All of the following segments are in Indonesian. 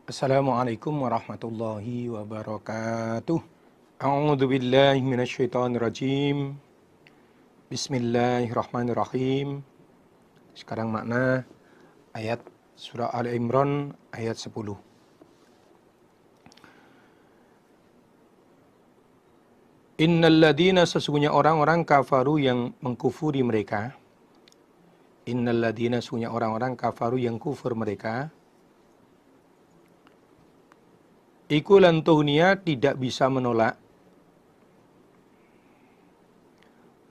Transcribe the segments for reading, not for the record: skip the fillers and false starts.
Assalamualaikum warahmatullahi wabarakatuh. A'udzu billahi minasyaitonir rajim. Bismillahirrahmanirrahim. Sekarang makna ayat surah Ali Imran ayat 10. Innal ladina, sesungguhnya orang-orang kafaru yang mengkufuri mereka. Innal ladina, sesungguhnya orang-orang kafaru yang kufur mereka. Iku lan tuhnia, tidak bisa menolak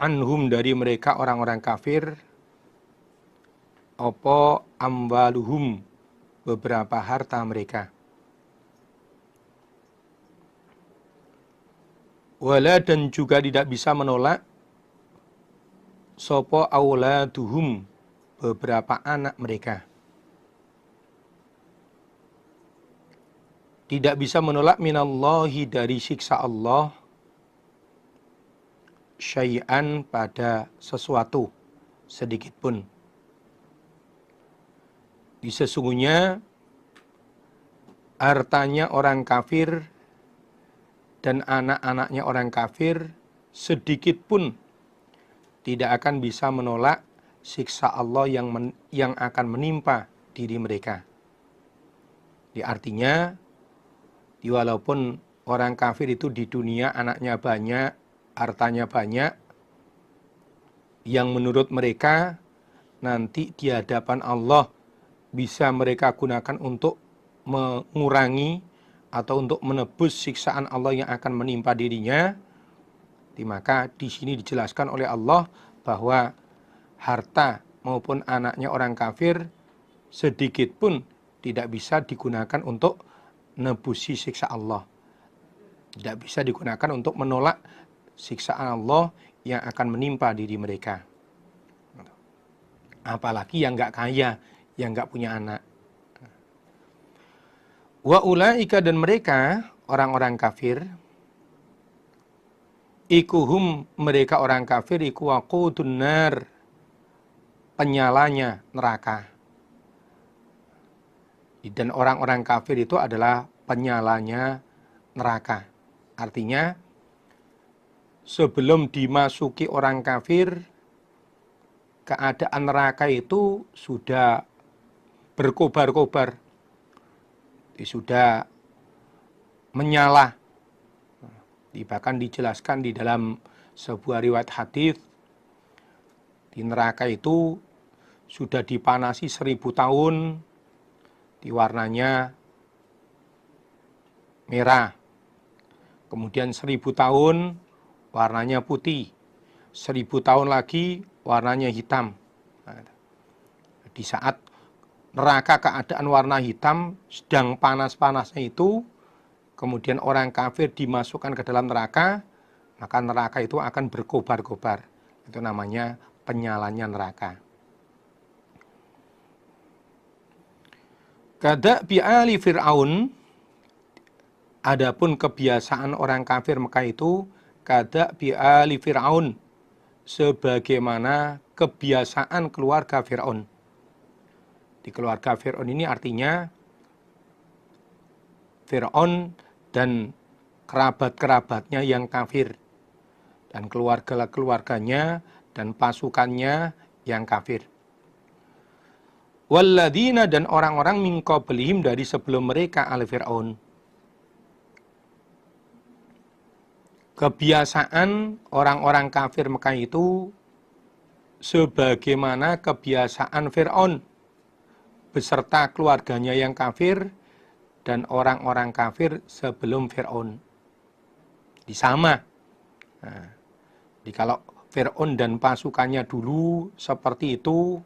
anhum, dari mereka orang-orang kafir, opo amwaluhum, beberapa harta mereka. Wala, dan juga tidak bisa menolak sopo auladuhum, beberapa anak mereka. Tidak bisa menolak minallahi, dari siksa Allah, syai'an, pada sesuatu sedikit pun. Sesungguhnya hartanya orang kafir dan anak-anaknya orang kafir sedikit pun tidak akan bisa menolak siksa Allah yang akan menimpa diri mereka. Artinya, walaupun orang kafir itu di dunia anaknya banyak, hartanya banyak, yang menurut mereka nanti di hadapan Allah bisa mereka gunakan untuk mengurangi atau untuk menebus siksaan Allah yang akan menimpa dirinya, maka di sini dijelaskan oleh Allah bahwa harta maupun anaknya orang kafir sedikit pun tidak bisa digunakan untuk nebusi siksa Allah. Tidak bisa digunakan untuk menolak siksaan Allah yang akan menimpa diri mereka. Apalagi yang nggak kaya, yang nggak punya anak. Wa ulaika, dan mereka orang-orang kafir, ikuhum, mereka orang kafir, iku waqudun nar, penyalanya neraka. Dan orang-orang kafir itu adalah penyalanya neraka. Artinya, sebelum dimasuki orang kafir, keadaan neraka itu sudah berkobar-kobar, sudah menyala. Bahkan dijelaskan di dalam sebuah riwayat hadis, di neraka itu sudah dipanasi 1000 tahun, warnanya merah. Kemudian 1000 tahun warnanya putih. 1000 tahun lagi warnanya hitam. Di saat neraka keadaan warna hitam, sedang panas-panasnya itu, kemudian orang kafir dimasukkan ke dalam neraka, maka neraka itu akan berkobar-kobar. Itu namanya penyalanya neraka. Kada bi'ali Fir'aun, adapun kebiasaan orang kafir Mekah itu, kada bi'ali Fir'aun, sebagaimana kebiasaan keluarga Fir'aun. Di keluarga Fir'aun ini artinya Fir'aun dan kerabat-kerabatnya yang kafir, dan keluarga-keluarganya dan pasukannya yang kafir. Walladzina, dan orang-orang min qablihim, dari sebelum mereka al Fir'aun. Kebiasaan orang-orang kafir Mekah itu sebagaimana kebiasaan Fir'aun beserta keluarganya yang kafir dan orang-orang kafir sebelum Fir'aun. Sama. Nah, jadi kalau Fir'aun dan pasukannya dulu seperti itu,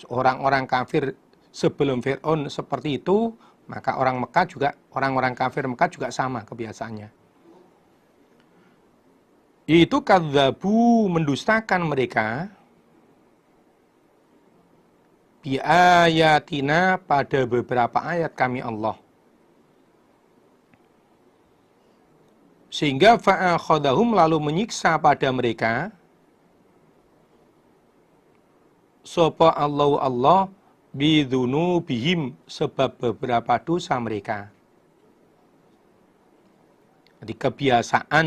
orang-orang kafir sebelum Fir'aun seperti itu, maka orang Mekah juga, orang-orang kafir Mekah juga sama kebiasaannya. Yaitu kadzabu, mendustakan mereka, biayatina, pada beberapa ayat kami Allah. Sehingga fa'akhadahum, lalu menyiksa pada mereka, sapa Allah bidzunubihim, sebab beberapa dosa mereka. Jadi kebiasaan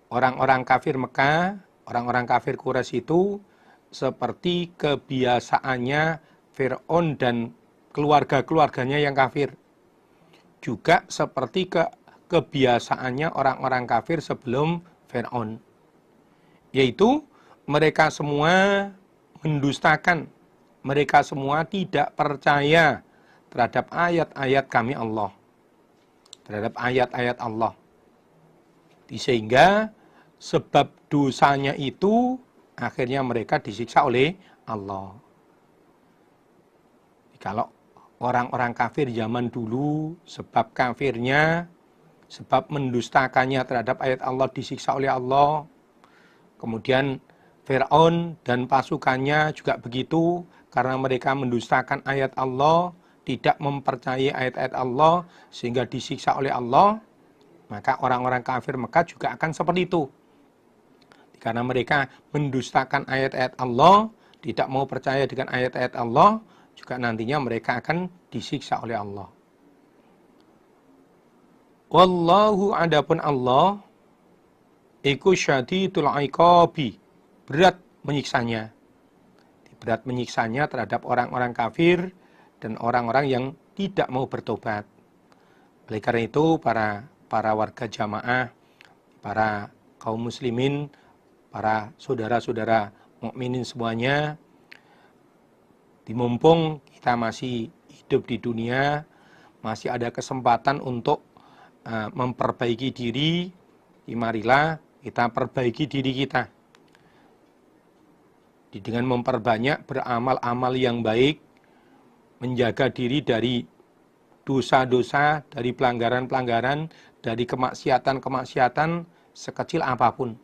orang-orang kafir Mekah, orang-orang kafir Quraisy itu seperti kebiasaannya Fir'aun dan keluarga-keluarganya yang kafir. Juga seperti kebiasaannya orang-orang kafir sebelum Fir'aun. Yaitu mereka semua mendustakan, mereka semua tidak percaya terhadap ayat-ayat kami Allah, terhadap ayat-ayat Allah. Sehingga sebab dosanya itu akhirnya mereka disiksa oleh Allah. Kalau orang-orang kafir zaman dulu sebab kafirnya, sebab mendustakannya terhadap ayat Allah disiksa oleh Allah. Kemudian Fir'aun dan pasukannya juga begitu, karena mereka mendustakan ayat Allah, tidak mempercayai ayat-ayat Allah sehingga disiksa oleh Allah. Maka orang-orang kafir Mekah juga akan seperti itu. Karena mereka mendustakan ayat-ayat Allah, tidak mau percaya dengan ayat-ayat Allah, juga nantinya mereka akan disiksa oleh Allah. Wallahu, adapun Allah, iku syadidul iqabi, berat menyiksanya. Berat menyiksanya terhadap orang-orang kafir dan orang-orang yang tidak mau bertobat. Oleh karena itu para warga jamaah, para kaum muslimin, para saudara-saudara mukminin semuanya, mumpung kita masih hidup di dunia, masih ada kesempatan untuk memperbaiki diri, marilah kita perbaiki diri kita. Dengan memperbanyak beramal-amal yang baik, menjaga diri dari dosa-dosa, dari pelanggaran-pelanggaran, dari kemaksiatan-kemaksiatan sekecil apapun.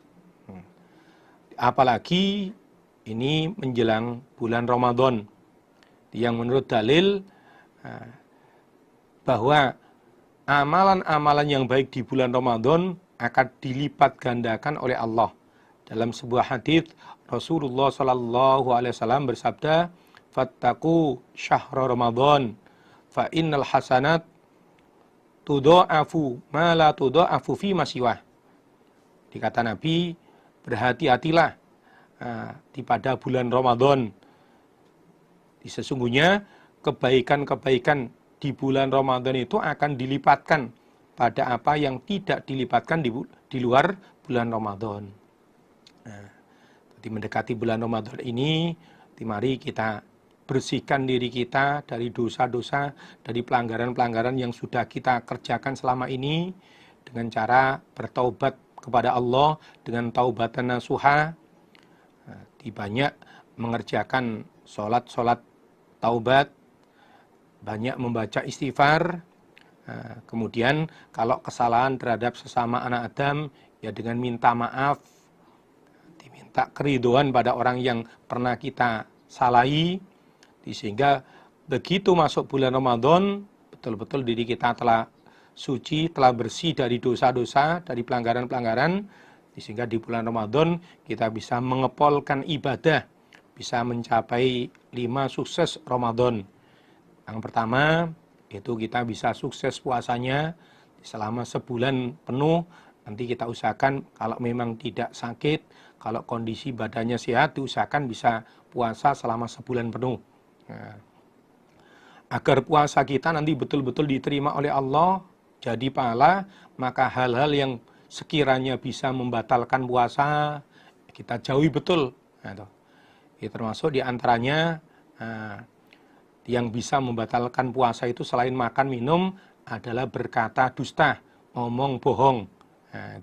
Apalagi ini menjelang bulan Ramadan, yang menurut dalil bahwa amalan-amalan yang baik di bulan Ramadan akan dilipat gandakan oleh Allah. Dalam sebuah hadis Rasulullah SAW bersabda, "Fattaqu syahra Ramadan, fa innal hasanat tudha'afu ma la tudha'afu fi masiwah." Dikata Nabi, berhati-hatilah pada bulan Ramadan. Sesungguhnya kebaikan-kebaikan di bulan Ramadan itu akan dilipatkan pada apa yang tidak dilipatkan di luar bulan Ramadan. Jadi mendekati bulan Ramadan ini, mari kita bersihkan diri kita dari dosa-dosa, dari pelanggaran-pelanggaran yang sudah kita kerjakan selama ini, dengan cara bertaubat kepada Allah, dengan taubatan nasuha, banyak mengerjakan sholat taubat, banyak membaca istighfar. Kemudian kalau kesalahan terhadap sesama anak Adam, ya dengan minta maaf, diminta keriduan pada orang yang pernah kita salahi, sehingga begitu masuk bulan Ramadan, betul-betul diri kita telah suci, telah bersih dari dosa-dosa, dari pelanggaran-pelanggaran, sehingga di bulan Ramadan kita bisa mengepolkan ibadah, bisa mencapai 5 sukses Ramadan. Yang pertama, itu kita bisa sukses puasanya selama sebulan penuh. Nanti kita usahakan kalau memang tidak sakit, kalau kondisi badannya sehat, diusahakan bisa puasa selama sebulan penuh. Nah, agar puasa kita nanti betul-betul diterima oleh Allah, jadi pahala, maka hal-hal yang sekiranya bisa membatalkan puasa, kita jauhi betul. Nah, termasuk diantaranya yang bisa membatalkan puasa itu selain makan minum adalah berkata dusta, ngomong bohong. Nah,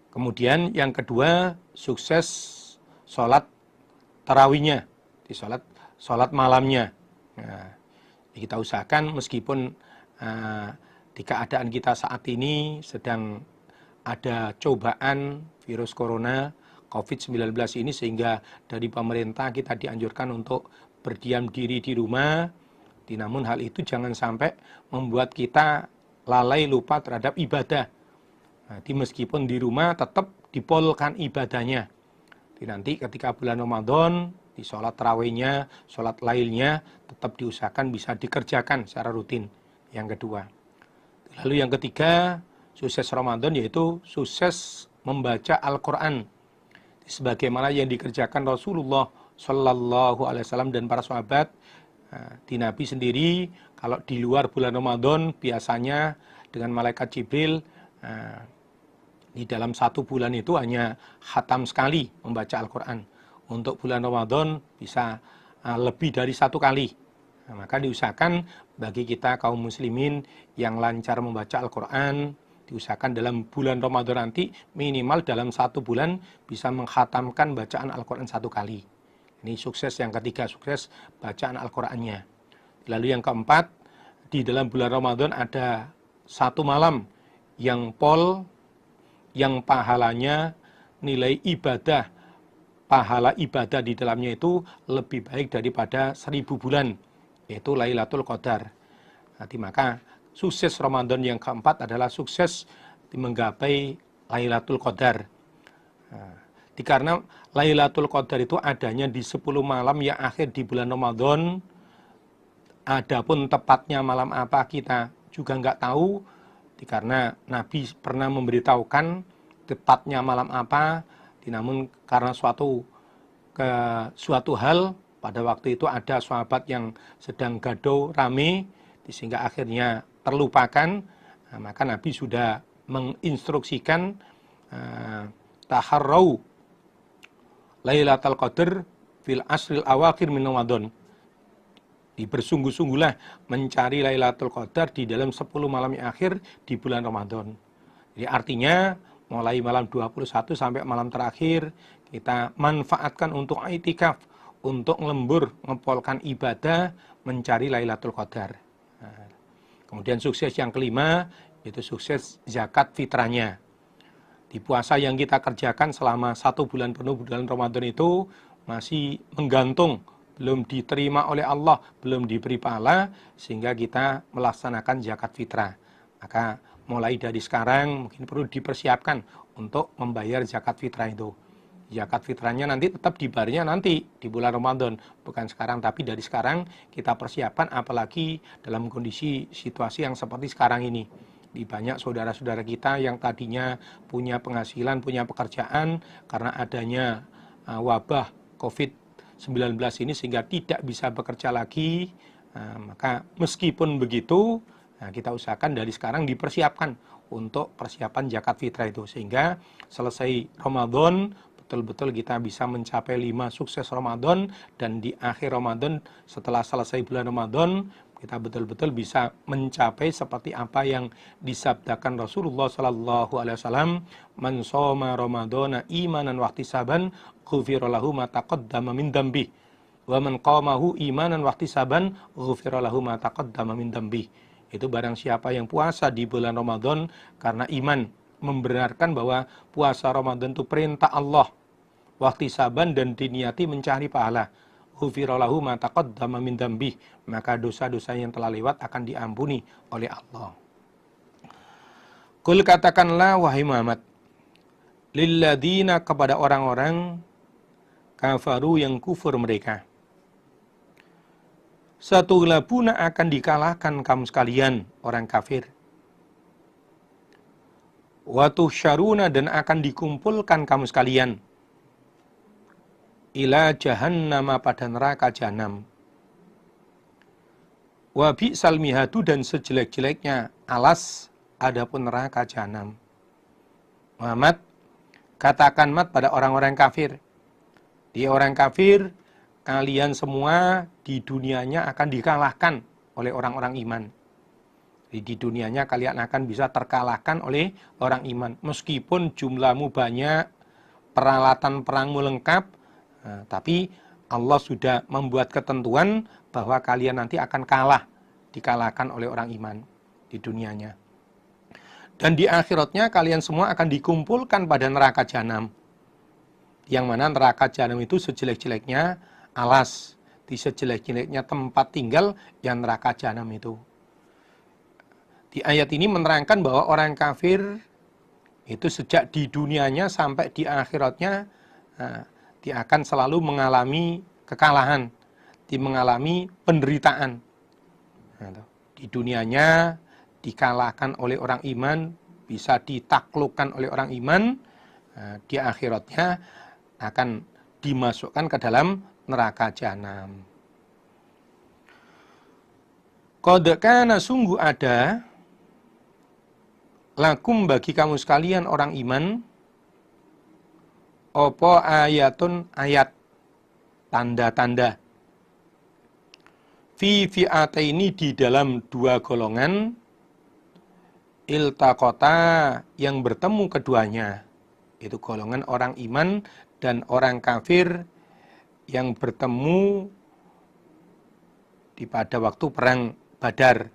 kemudian yang kedua, sukses sholat tarawihnya, di sholat malamnya. Nah, kita usahakan meskipun di keadaan kita saat ini sedang ada cobaan virus corona COVID-19 ini, sehingga dari pemerintah kita dianjurkan untuk berdiam diri di rumah. Namun hal itu jangan sampai membuat kita lalai lupa terhadap ibadah. Meskipun di rumah tetap dipolkan ibadahnya. Nanti ketika bulan Ramadan, Di sholat tarawihnya, sholat lailnya tetap diusahakan bisa dikerjakan secara rutin. Yang kedua. Lalu yang ketiga, sukses Ramadan yaitu sukses membaca Al-Quran. Sebagaimana yang dikerjakan Rasulullah Shallallahu Alaihi Wasallam dan para sahabat. Di Nabi sendiri, kalau di luar bulan Ramadan biasanya dengan malaikat Jibril di dalam 1 bulan itu hanya khatam sekali membaca Al-Quran. Untuk bulan Ramadan bisa lebih dari 1 kali. Maka diusahakan bagi kita kaum muslimin yang lancar membaca Al-Quran, diusahakan dalam bulan Ramadan nanti minimal dalam 1 bulan bisa menghatamkan bacaan Al-Quran 1 kali. Ini sukses yang ketiga, sukses bacaan Al-Qurannya. Lalu yang keempat, di dalam bulan Ramadan ada 1 malam yang yang pahalanya nilai ibadah, pahala ibadah di dalamnya itu lebih baik daripada 1000 bulan, yaitu Lailatul Qadar. Nanti maka sukses Ramadan yang keempat adalah sukses menggapai Lailatul Qadar. Karena Lailatul Qadar itu adanya di 10 malam yang akhir di bulan Ramadan. Adapun tepatnya malam apa kita juga nggak tahu, karena Nabi pernah memberitahukan tepatnya malam apa. Namun karena suatu hal pada waktu itu ada sahabat yang sedang gaduh rame, sehingga akhirnya terlupakan. Maka Nabi sudah menginstruksikan taharrau Lailatul Qadar fil asril awakhir min Ramadan. Bersungguh-sungguhlah mencari Lailatul Qadar di dalam 10 malam yang akhir di bulan Ramadan. Jadi artinya mulai malam 21 sampai malam terakhir kita manfaatkan untuk i'tikaf, untuk lembur, ngepolkan ibadah, mencari Lailatul Qadar. Kemudian sukses yang kelima yaitu sukses zakat fitrahnya. Di puasa yang kita kerjakan selama 1 bulan penuh bulan Ramadan itu masih menggantung, belum diterima oleh Allah, belum diberi pahala, sehingga kita melaksanakan zakat fitrah. Maka mulai dari sekarang mungkin perlu dipersiapkan untuk membayar zakat fitrah itu. Zakat fitrahnya nanti tetap dibayarnya nanti di bulan Ramadan, bukan sekarang, tapi dari sekarang kita persiapkan, apalagi dalam kondisi situasi yang seperti sekarang ini. Di banyak saudara-saudara kita yang tadinya punya penghasilan, punya pekerjaan, karena adanya wabah COVID-19 ini sehingga tidak bisa bekerja lagi. Maka meskipun begitu, kita usahakan dari sekarang dipersiapkan untuk persiapan zakat fitrah itu, sehingga selesai Ramadan betul-betul kita bisa mencapai 5 sukses Ramadan, dan di akhir Ramadan setelah selesai bulan Ramadan kita betul-betul bisa mencapai seperti apa yang disabdakan Rasulullah Sallallahu Alaihi Wasallam, man shoma Ramadana imanan wa ihtisaban ghufira lahu ma taqaddama min dambi wa man qamahu imanan wa ihtisaban ghufira lahu ma taqaddama min dambi. Itu barang siapa yang puasa di bulan Ramadan karena iman, membenarkan bahwa puasa Ramadan itu perintah Allah, wa ihtisaban, dan diniati mencari pahala, ghufira lahu ma taqaddama min dambi, maka dosa-dosa yang telah lewat akan diampuni oleh Allah. Qul, katakanlah wahai Muhammad, lilladzina, kepada orang-orang kafaru yang kufur mereka, satughlabuna, akan dikalahkan kamu sekalian orang kafir, wa tuhsyaruna, dan akan dikumpulkan kamu sekalian, ila jahannama, pada neraka jahanam, wa bi'sal mihadu, dan sejelek-jeleknya alas adapun neraka jahanam. Muhammad, katakan pada orang-orang kafir, di orang kafir, kalian semua di dunianya akan dikalahkan oleh orang-orang iman. Di dunianya kalian akan bisa terkalahkan oleh orang iman, meskipun jumlahmu banyak, peralatan perangmu lengkap, tapi Allah sudah membuat ketentuan bahwa kalian nanti akan dikalahkan oleh orang iman di dunianya. Dan di akhiratnya kalian semua akan dikumpulkan pada neraka jahanam. Yang mana neraka jahanam itu sejelek-jeleknya alas, di sejelek-jeleknya tempat tinggal yang neraka jahanam itu. Di ayat ini menerangkan bahwa orang kafir itu sejak di dunianya sampai di akhiratnya dia akan selalu mengalami kekalahan, dia mengalami penderitaan. Nah, di dunianya dikalahkan oleh orang iman, bisa ditaklukkan oleh orang iman, di akhiratnya akan dimasukkan ke dalam neraka jahanam. Qad kana, sungguh ada, lakum, bagi kamu sekalian orang iman, opo ayatun, ayat, tanda-tanda, fi fi'ataini, di dalam dua golongan, iltaqata, yang bertemu keduanya, itu golongan orang iman dan orang kafir yang bertemu pada waktu perang Badar.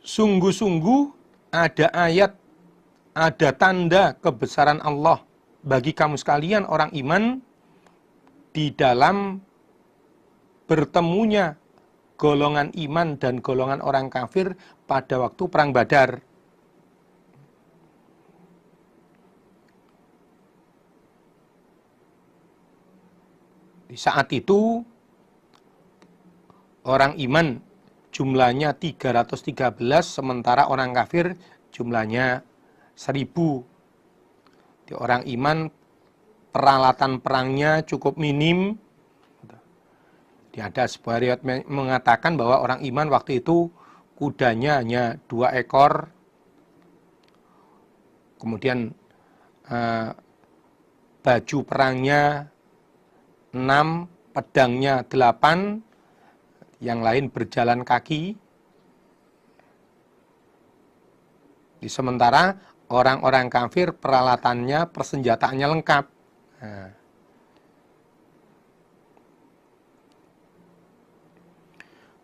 Sungguh-sungguh ada ayat, ada tanda kebesaran Allah bagi kamu sekalian orang iman di dalam bertemunya golongan iman dan golongan orang kafir pada waktu perang Badar. Di saat itu orang iman jumlahnya 313, sementara orang kafir jumlahnya 1000. Di orang iman peralatan perangnya cukup minim. Ada sebuah riwayat mengatakan bahwa orang iman waktu itu kudanya hanya 2 ekor. Kemudian baju perangnya 6, pedangnya 8, yang lain berjalan kaki. Sementara orang-orang kafir peralatannya, persenjataannya lengkap.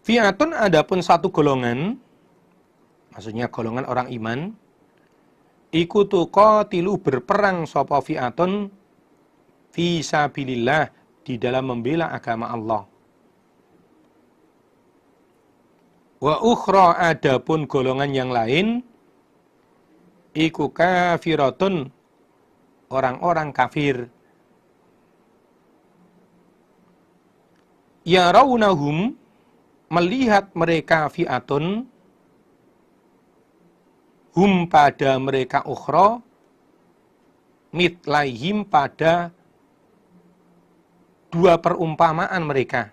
Fi'atun, adapun satu golongan, maksudnya golongan orang iman, ikutu qatilu, berperang sapa fi'atun, fi sabilillah, di dalam membela agama Allah. Wa ukhra, adapun golongan yang lain, iku kafiratun, orang-orang kafir. Yarawnahum, melihat mereka fi'atun, hum, pada mereka ukhra, mitlaihim, pada 2 perumpamaan mereka,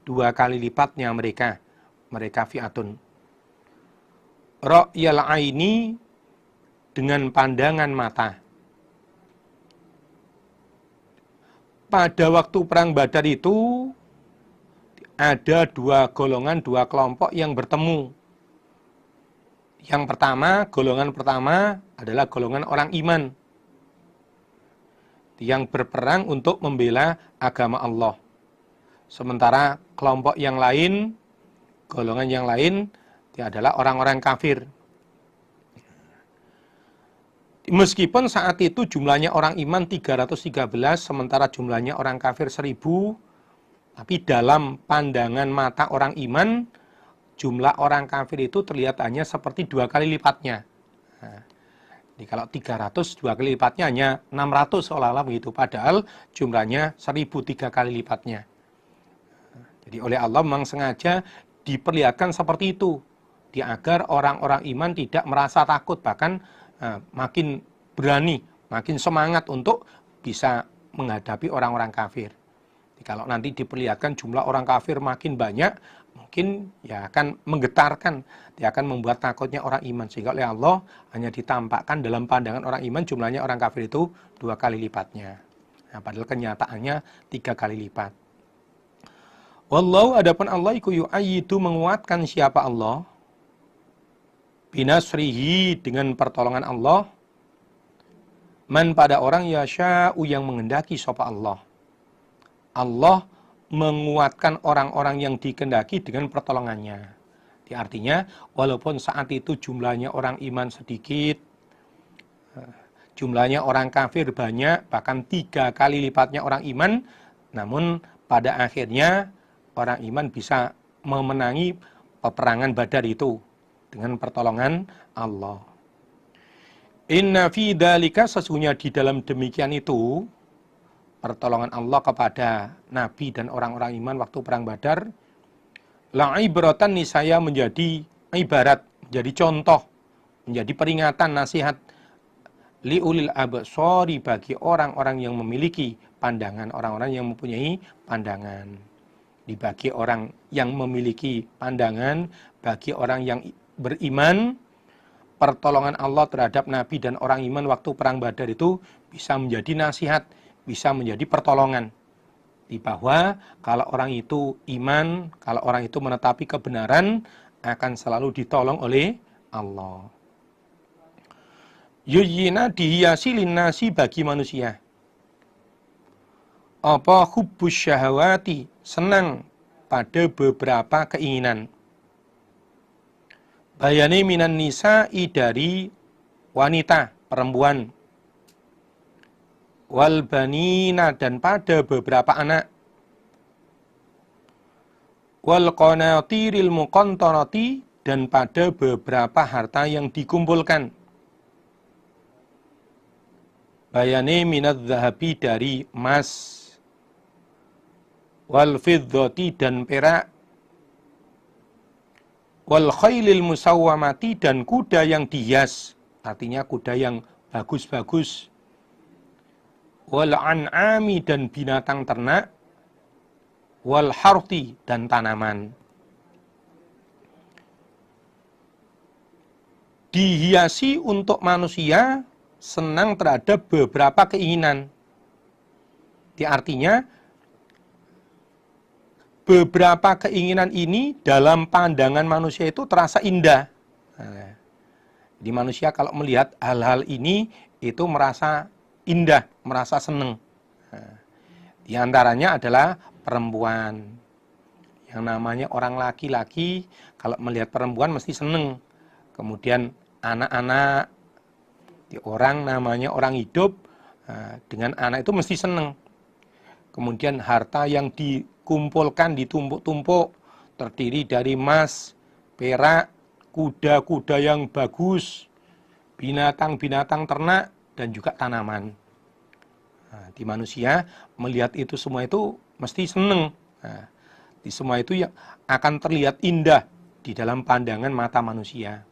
2 kali lipatnya mereka fi'atun. Ra'yal aini, dengan pandangan mata. Pada waktu perang Badar itu ada 2 golongan, 2 kelompok yang bertemu. Yang pertama, golongan pertama adalah golongan orang iman yang berperang untuk membela agama Allah. Sementara kelompok yang lain, golongan yang lain, adalah orang-orang kafir. Meskipun saat itu jumlahnya orang iman 313, sementara jumlahnya orang kafir 1000, tapi dalam pandangan mata orang iman, jumlah orang kafir itu terlihat hanya seperti 2 kali lipatnya. Jadi kalau 300, 2 kali lipatnya hanya 600 seolah-olah begitu. Padahal jumlahnya 1000, 3 kali lipatnya. Jadi oleh Allah memang sengaja diperlihatkan seperti itu. Agar orang-orang iman tidak merasa takut, bahkan makin berani, makin semangat untuk bisa menghadapi orang-orang kafir. Jadi kalau nanti diperlihatkan jumlah orang kafir makin banyak, mungkin ya akan menggetarkan, dia akan membuat takutnya orang iman. Sehingga oleh Allah hanya ditampakkan dalam pandangan orang iman jumlahnya orang kafir itu 2 kali lipatnya. Nah, padahal kenyataannya 3 kali lipat. Wallahu, adapun Allah iku yu'ayyidu, menguatkan siapa Allah, binasrihi, dengan pertolongan Allah, man, pada orang yasha'u, yang menghendaki sapa Allah. Allah menguatkan orang-orang yang dikehendaki dengan pertolongannya. Artinya, walaupun saat itu jumlahnya orang iman sedikit, jumlahnya orang kafir banyak, bahkan 3 kali lipatnya orang iman, namun pada akhirnya orang iman bisa memenangi peperangan Badar itu dengan pertolongan Allah. Inna fi dzalika, sesungguhnya di dalam demikian itu pertolongan Allah kepada Nabi dan orang-orang iman waktu perang Badar, la'ibratan, niscaya menjadi ibarat, menjadi contoh, menjadi peringatan, nasihat, liulil absori, bagi orang-orang yang memiliki pandangan, orang-orang yang mempunyai pandangan. Dibagi orang yang memiliki pandangan, bagi orang yang beriman, pertolongan Allah terhadap Nabi dan orang iman waktu perang Badar itu bisa menjadi nasihat, bisa menjadi pertolongan. Di bahwa kalau orang itu iman, kalau orang itu menetapi kebenaran, akan selalu ditolong oleh Allah. Yuyyina, dihiasi, linnasi, bagi manusia. Apa hubbus syahawati, senang pada beberapa keinginan. Bayani minan nisa'i, dari wanita, perempuan. Wal banina, dan pada beberapa anak. Wal qanatiril muqantarati, dan pada beberapa harta yang dikumpulkan. Bayani minadz zahabi, dari emas. Wal fiddati, dan perak. Wal khailil musawwamati, dan kuda yang dihias, artinya kuda yang bagus-bagus. Wal an'ami, dan binatang ternak. Wal harti, dan tanaman. Dihiasi untuk manusia senang terhadap beberapa keinginan. Artinya beberapa keinginan ini dalam pandangan manusia itu terasa indah. Nah, di manusia kalau melihat hal-hal ini itu merasa indah, merasa senang. Nah, di antaranya adalah perempuan. Yang namanya orang laki-laki kalau melihat perempuan mesti senang. Kemudian anak-anak, orang namanya orang hidup, dengan anak itu mesti senang. Kemudian harta yang dikumpulkan, ditumpuk-tumpuk, terdiri dari emas, perak, kuda-kuda yang bagus, binatang-binatang ternak, dan juga tanaman. Nah, di manusia melihat itu semua itu mesti senang. Nah, di semua itu yang akan terlihat indah di dalam pandangan mata manusia.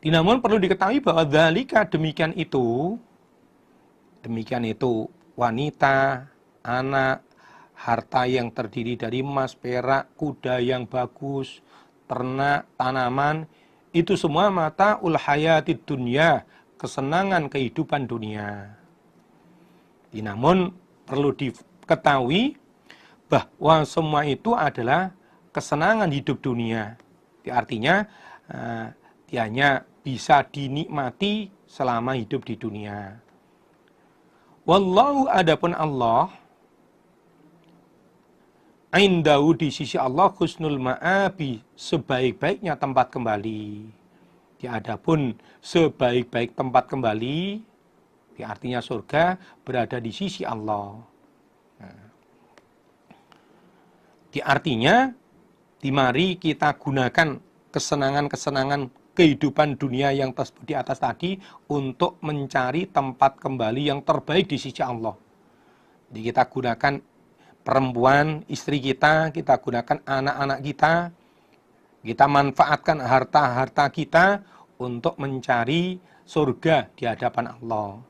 Namun perlu diketahui bahwa dzalika, demikian itu wanita, anak, harta yang terdiri dari emas, perak, kuda yang bagus, ternak, tanaman, itu semua mataul hayatid dunya, kesenangan kehidupan dunia. Namun perlu diketahui bahwa semua itu adalah kesenangan hidup dunia. Artinya dia hanya bisa dinikmati selama hidup di dunia. Wallahu, adapun Allah, indahu, di sisi Allah, husnul ma'abi, sebaik-baiknya tempat kembali. Adapun sebaik-baik tempat kembali, artinya surga, berada di sisi Allah. Nah, artinya, mari kita gunakan kesenangan-kesenangan kehidupan dunia yang tersebut di atas tadi untuk mencari tempat kembali yang terbaik di sisi Allah. Jadi kita gunakan perempuan, istri kita gunakan anak-anak kita manfaatkan harta-harta kita untuk mencari surga di hadapan Allah.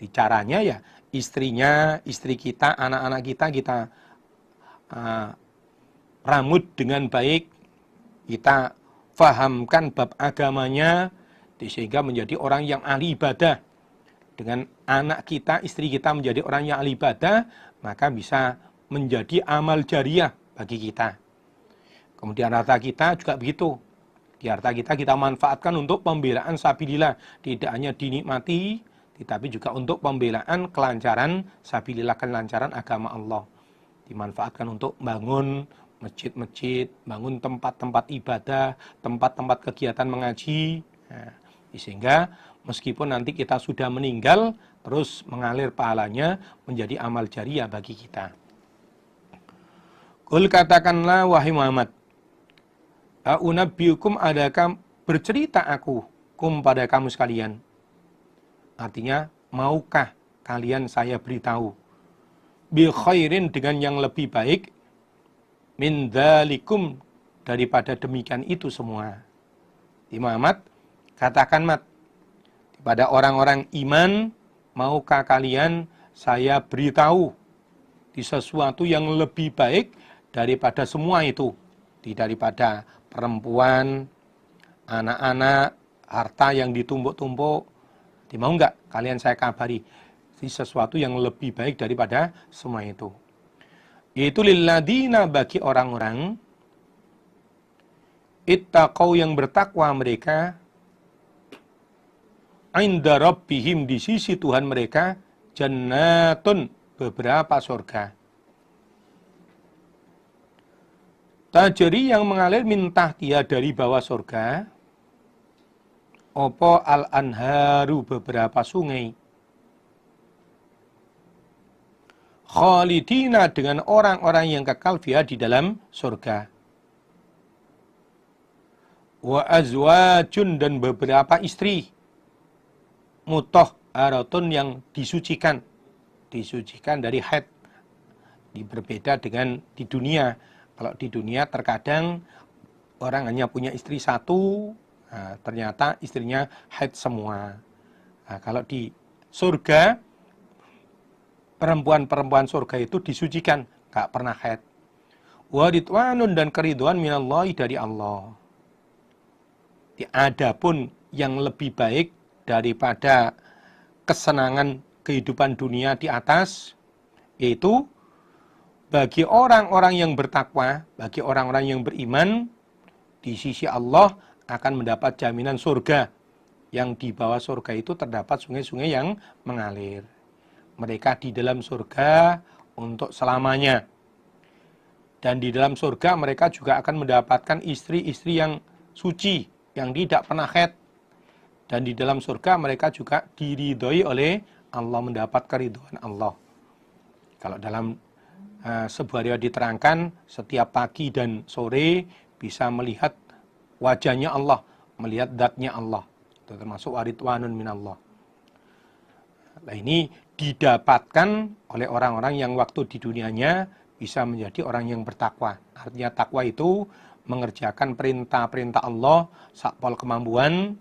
Di caranya ya istri kita, anak-anak kita rambut dengan baik, kita fahamkan bab agamanya, sehingga menjadi orang yang ahli ibadah. Dengan anak kita, istri kita menjadi orang yang ahli ibadah, maka bisa menjadi amal jariah bagi kita. Kemudian harta kita juga begitu. Di harta kita manfaatkan untuk pembelaan sabilillah, tidak hanya dinikmati, tetapi juga untuk pembelaan kelancaran sabilillah, kelancaran agama Allah. Dimanfaatkan untuk bangun masjid-masjid, bangun tempat-tempat ibadah, tempat-tempat kegiatan mengaji. Nah, sehingga meskipun nanti kita sudah meninggal, terus mengalir pahalanya menjadi amal jariah bagi kita. Qul, katakanlah wahai Muhammad, unabbiukum, adakah bercerita aku kum pada kamu sekalian. Artinya, maukah kalian saya beritahu bi khairin dengan yang lebih baik min dzalikum daripada demikian itu semua. Muhammad, katakan Mat, kepada orang-orang iman, maukah kalian saya beritahu di sesuatu yang lebih baik daripada semua itu, daripada perempuan, anak-anak, harta yang ditumpuk-tumpuk. Mau enggak kalian saya kabari di sesuatu yang lebih baik daripada semua itu. Yaitu lilladina, bagi orang-orang ittaqau yang bertakwa mereka, inda rabbihim di sisi Tuhan mereka, jannatun beberapa surga. Tajri yang mengalir min tahtiha dari bawah surga, opo al-anharu beberapa sungai. Khalidina dengan orang-orang yang kekal fiha di dalam surga. Wa azwajun dan beberapa istri. Mutahharatun yang disucikan dari haid. Berbeda dengan di dunia. Kalau di dunia terkadang orang hanya punya istri satu, nah, ternyata istrinya haid semua. Nah, kalau di surga, perempuan-perempuan surga itu disucikan, gak pernah haid. Wa ridwanun dan keridhaan minallahi dari Allah. Adapun yang lebih baik daripada kesenangan kehidupan dunia di atas, yaitu bagi orang-orang yang bertakwa, bagi orang-orang yang beriman, di sisi Allah akan mendapat jaminan surga. Yang di bawah surga itu terdapat sungai-sungai yang mengalir. Mereka di dalam surga untuk selamanya. Dan di dalam surga mereka juga akan mendapatkan istri-istri yang suci, yang tidak pernah haid. Dan di dalam surga mereka juga diridhoi oleh Allah, mendapat keridhaan Allah. Kalau dalam sebuah riwayat diterangkan, setiap pagi dan sore bisa melihat wajahnya Allah, melihat zatnya Allah. Itu termasuk waridwanun minallah. Nah, ini didapatkan oleh orang-orang yang waktu di dunianya bisa menjadi orang yang bertakwa. Artinya takwa itu mengerjakan perintah-perintah Allah sakpol kemampuan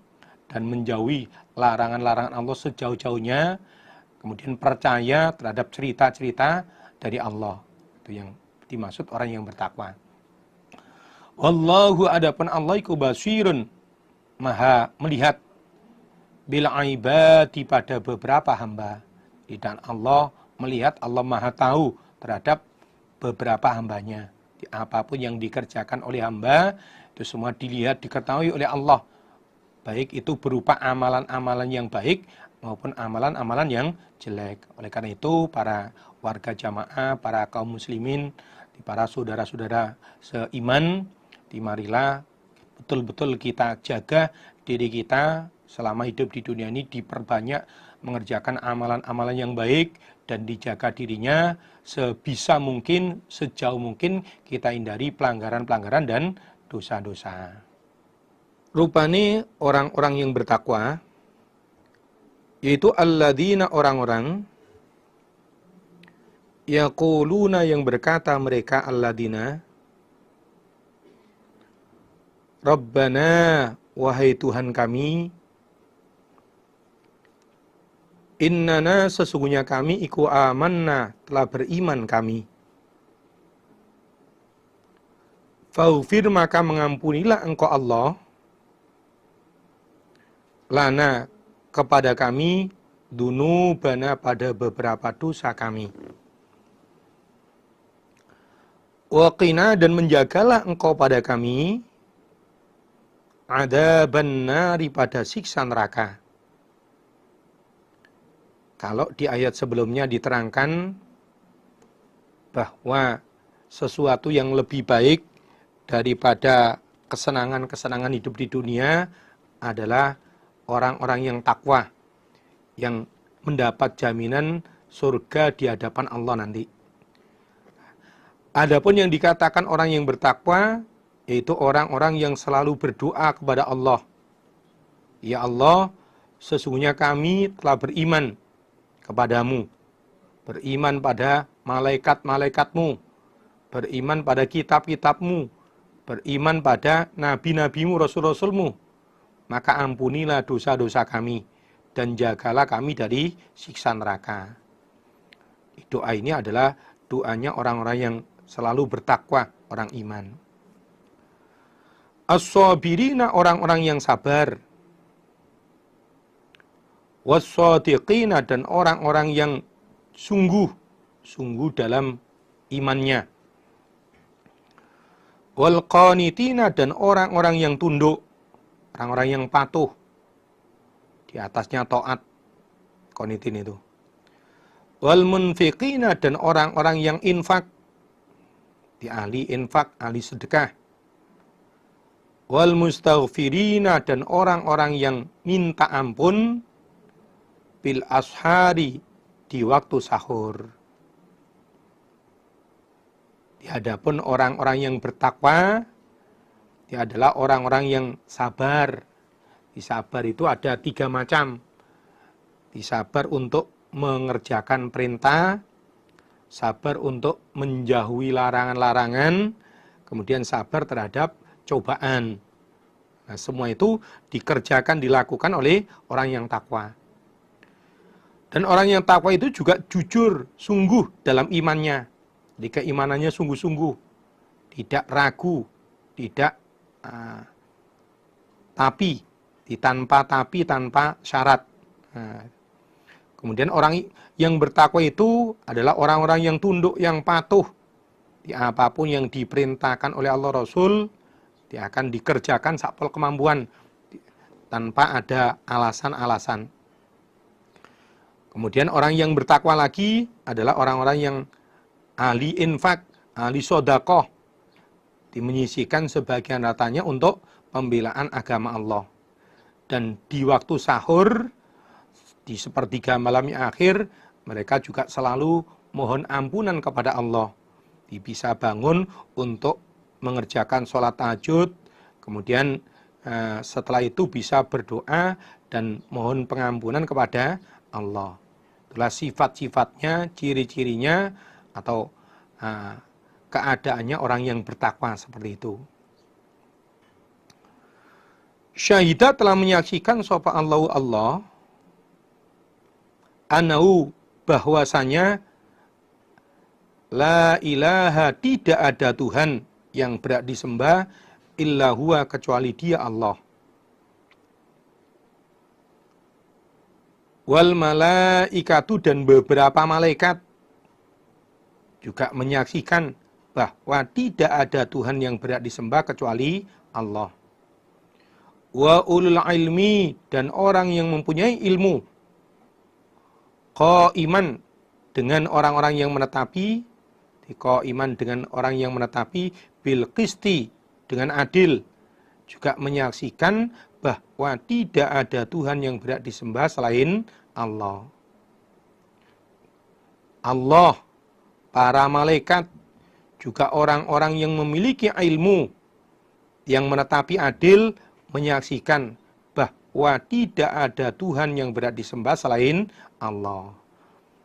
dan menjauhi larangan-larangan Allah sejauh-jauhnya, kemudian percaya terhadap cerita-cerita dari Allah. Itu yang dimaksud orang yang bertakwa. Wallahu, adapun Allah iku basirun, maha melihat, bil ibadi pada beberapa hamba. Dan Allah melihat, Allah maha tahu terhadap beberapa hambanya. Apapun yang dikerjakan oleh hamba, itu semua dilihat, diketahui oleh Allah. Baik itu berupa amalan-amalan yang baik maupun amalan-amalan yang jelek. Oleh karena itu, para warga jamaah, para kaum muslimin, para saudara-saudara seiman, marilah betul-betul kita jaga diri kita selama hidup di dunia ini, diperbanyak mengerjakan amalan-amalan yang baik dan dijaga dirinya sebisa mungkin, sejauh mungkin kita hindari pelanggaran-pelanggaran dan dosa-dosa. Rupane orang-orang yang bertakwa, yaitu alladzina, orang-orang, yaquluna yang berkata mereka, alladzina, Rabbana, wahai Tuhan kami, innana, sesungguhnya kami, iku amanna, telah beriman kami. Faghfir, maka mengampunilah engkau Allah, lana, kepada kami, dunubana, pada beberapa dosa kami. Waqina, dan menjagalah engkau pada kami, adzaban nari, pada siksa neraka. Kalau di ayat sebelumnya diterangkan bahwa sesuatu yang lebih baik daripada kesenangan-kesenangan hidup di dunia adalah orang-orang yang takwa, yang mendapat jaminan surga di hadapan Allah nanti. Adapun yang dikatakan orang yang bertakwa, yaitu orang-orang yang selalu berdoa kepada Allah, Ya Allah, sesungguhnya kami telah beriman kepadamu, beriman pada malaikat-malaikatmu, beriman pada kitab-kitabmu, beriman pada nabi-nabimu, rasul-rasulmu. Maka ampunilah dosa-dosa kami dan jagalah kami dari siksa neraka. Doa ini adalah doanya orang-orang yang selalu bertakwa, orang iman. As-sabirina, orang-orang yang sabar. Was-shadiqina, dan orang-orang yang sungguh dalam imannya. Wal qanitina, dan orang-orang yang tunduk, orang-orang yang patuh, di atasnya taat, qanitin itu. Wal munfiqina, dan orang-orang yang infak, di ahli infak, ahli sedekah. Wal mustaghfirina, dan orang-orang yang minta ampun bil ashari, di waktu sahur. Di hadapun orang-orang yang bertakwa, dia adalah orang-orang yang sabar. Di sabar itu ada 3 macam. Di sabar untuk mengerjakan perintah, sabar untuk menjauhi larangan-larangan, kemudian sabar terhadap cobaan. Nah, semua itu dikerjakan, dilakukan oleh orang yang takwa. Dan orang yang takwa itu juga jujur, sungguh dalam imannya. Jadi keimanannya sungguh-sungguh, tidak ragu, tidak tanpa syarat. Nah, kemudian orang yang bertakwa itu adalah orang-orang yang tunduk, yang patuh. Di apapun yang diperintahkan oleh Allah Rasul, dia akan dikerjakan sakpol kemampuan, tanpa ada alasan-alasan. Kemudian orang yang bertakwa lagi adalah orang-orang yang ahli infak, ahli sodakoh, menyisihkan sebagian hartanya untuk pembelaan agama Allah. Dan di waktu sahur, di sepertiga malam akhir, mereka juga selalu mohon ampunan kepada Allah. Bisa bangun untuk mengerjakan sholat tahajud, kemudian setelah itu bisa berdoa dan mohon pengampunan kepada Allah. Itulah sifat-sifatnya, ciri-cirinya, atau keadaannya orang yang bertakwa seperti itu. Syahidah, telah menyaksikan sapa Allah anau, bahwasanya la ilaha, tidak ada Tuhan yang berhak disembah illa huwa, kecuali Dia Allah. Wal malaikatu, dan beberapa malaikat juga menyaksikan bahwa tidak ada Tuhan yang berhak disembah kecuali Allah. Wa ulul ilmi, dan orang yang mempunyai ilmu. Qaiman, dengan orang-orang yang menetapi, qaiman dengan orang yang menetapi, bil qisti, dengan adil, juga menyaksikan bahwa tidak ada Tuhan yang berhak disembah selain Allah. Allah, para malaikat, juga orang-orang yang memiliki ilmu, yang menetapi adil, menyaksikan bahwa tidak ada Tuhan yang berhak disembah selain Allah.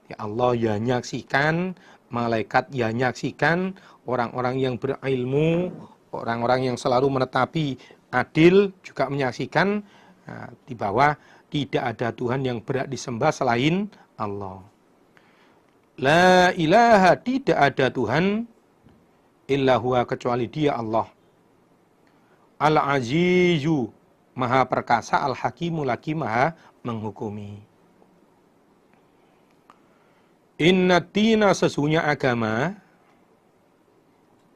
Ya Allah ya nyaksikan, malaikat ya nyaksikan, orang-orang yang berilmu, orang-orang yang selalu menetapi adil juga menyaksikan di bawah tidak ada Tuhan yang berhak disembah selain Allah. La ilaha, tidak ada Tuhan illa huwa, kecuali Dia Allah. Al-Azizu, Maha perkasa, Al-Hakimu, lagi Maha menghukumi. Inna dina, sesungguhnya agama,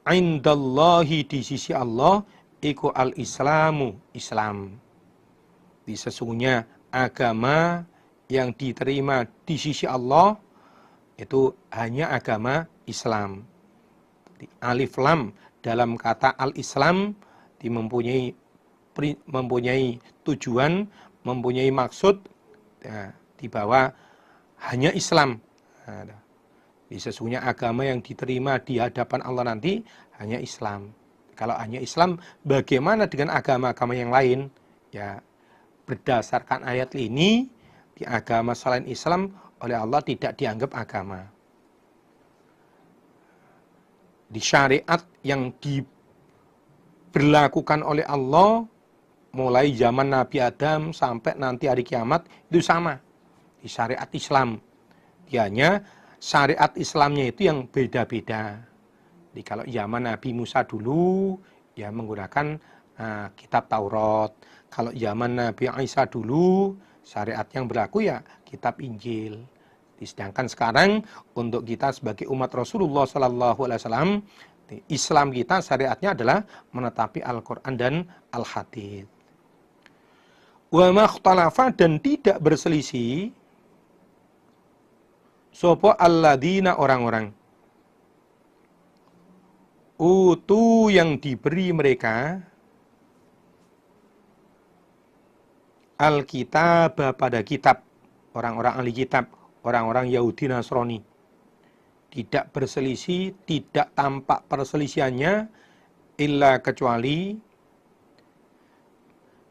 indallahi, di sisi Allah, iku al-Islamu, Islam. Sesungguhnya agama yang diterima di sisi Allah itu hanya agama Islam. Alif lam dalam kata al-Islam mempunyai tujuan, mempunyai maksud, di bawah hanya Islam. Sesungguhnya agama yang diterima di hadapan Allah nanti hanya Islam. Kalau hanya Islam, bagaimana dengan agama-agama yang lain? Ya, berdasarkan ayat ini di agama selain Islam oleh Allah tidak dianggap agama. Di syariat yang diberlakukan oleh Allah mulai zaman Nabi Adam sampai nanti hari kiamat itu sama di syariat Islam. Hanya syariat Islamnya itu yang beda-beda. Jadi kalau zaman Nabi Musa dulu ya menggunakan kitab Taurat. Kalau zaman Nabi Isa dulu syariat yang berlaku ya kitab Injil. Sedangkan sekarang untuk kita sebagai umat Rasulullah Sallallahu Alaihi Wasallam, Islam kita syariatnya adalah menetapi Al-Quran dan Al-Hadits. Wa makhtalafa, dan tidak berselisih sopo alladzina, orang-orang utu yang diberi mereka Alkitab pada kitab, orang-orang ahli kitab, orang-orang Yahudi Nasrani. Tidak berselisih, tidak tampak perselisihannya illa kecuali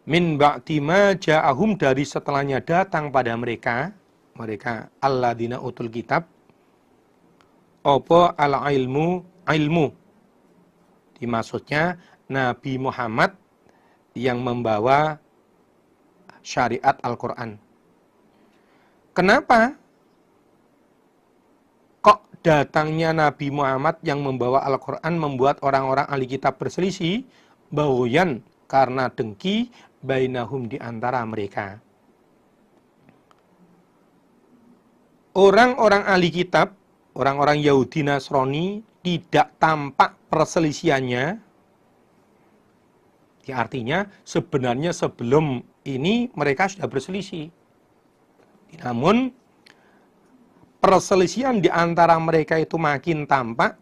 min ba'di ma ja'ahum, dari setelahnya datang pada mereka alladzina utul kitab apa ilmu. Dimaksudnya Nabi Muhammad yang membawa syariat Al-Quran. Kenapa kok datangnya Nabi Muhammad yang membawa Al-Quran membuat orang-orang ahli kitab berselisih? Baghyan, karena dengki, bainahum, di antara mereka. Orang-orang ahli kitab, orang-orang Yahudi Nasrani, tidak tampak perselisihannya. Artinya sebenarnya sebelum ini mereka sudah berselisih. Namun perselisihan di antara mereka itu makin tampak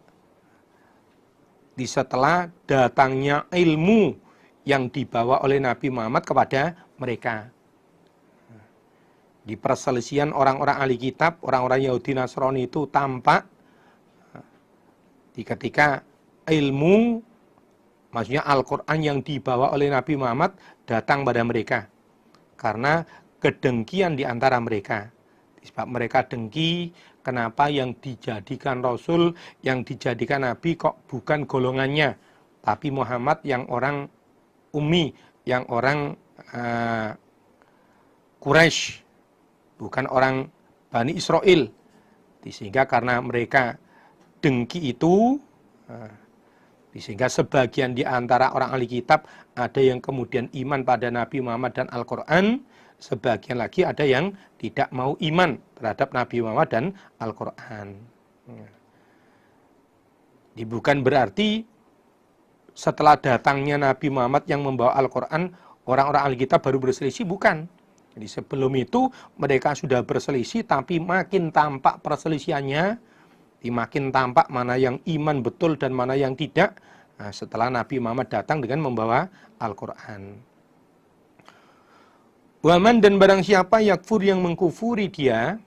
setelah datangnya ilmu yang dibawa oleh Nabi Muhammad kepada mereka. Di perselisihan orang-orang ahli kitab, orang-orang Yahudi Nasrani itu tampak ketika ilmu, maksudnya Al-Quran yang dibawa oleh Nabi Muhammad datang pada mereka. Karena kedengkian di antara mereka. Sebab mereka dengki, kenapa yang dijadikan Rasul, yang dijadikan Nabi kok bukan golongannya. Tapi Muhammad yang orang Ummi, yang orang Quraisy, bukan orang Bani Israel. Sehingga karena mereka dengki itu, sehingga sebagian di antara orang ahli kitab ada yang kemudian iman pada Nabi Muhammad dan Al-Quran, sebagian lagi ada yang tidak mau iman terhadap Nabi Muhammad dan Al-Quran. Bukan berarti setelah datangnya Nabi Muhammad yang membawa Al-Quran, orang-orang ahli kitab baru berselisih, bukan. Jadi sebelum itu mereka sudah berselisih, tapi makin tampak perselisihannya, makin tampak mana yang iman betul dan mana yang tidak, setelah Nabi Muhammad datang dengan membawa Al-Quran. Waman, dan barang siapa yakfur, yang mengkufuri dia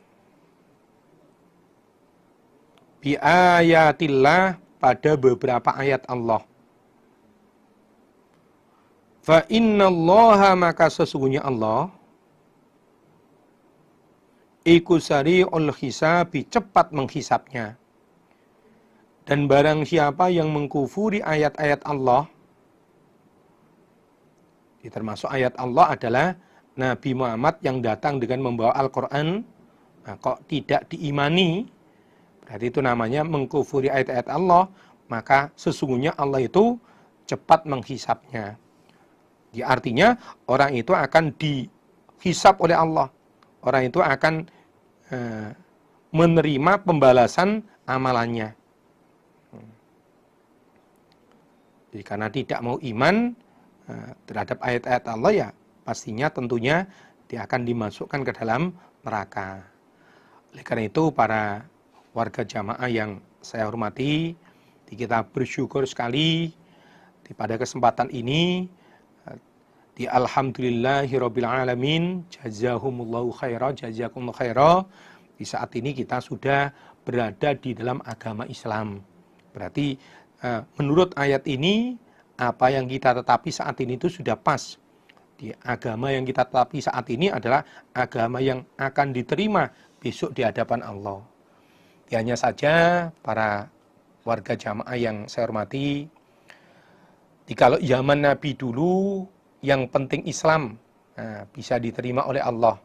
bi ayatillah, pada beberapa ayat Allah, fa innallaha, maka sesungguhnya Allah iku sari'ul hisabi, cepat menghisapnya. Dan barang siapa yang mengkufuri ayat-ayat Allah, termasuk ayat Allah adalah Nabi Muhammad yang datang dengan membawa Al-Quran, kok tidak diimani, berarti itu namanya mengkufuri ayat-ayat Allah, maka sesungguhnya Allah itu cepat menghisapnya. Artinya orang itu akan dihisap oleh Allah. Orang itu akan menerima pembalasan amalannya. Jadi karena tidak mau iman terhadap ayat-ayat Allah, ya pastinya tentunya dia akan dimasukkan ke dalam neraka. Oleh karena itu para warga jamaah yang saya hormati, kita bersyukur sekali pada kesempatan ini. Alhamdulillahirabbil alamin, jazahumullahu khaira, jazakumullahu khaira. Di saat ini kita sudah berada di dalam agama Islam. Berarti menurut ayat ini, apa yang kita tetapi saat ini itu sudah pas. Di agama yang kita tetapi saat ini adalah agama yang akan diterima besok di hadapan Allah. Hanya saja para warga jamaah yang saya hormati, kalau zaman Nabi dulu yang penting Islam bisa diterima oleh Allah.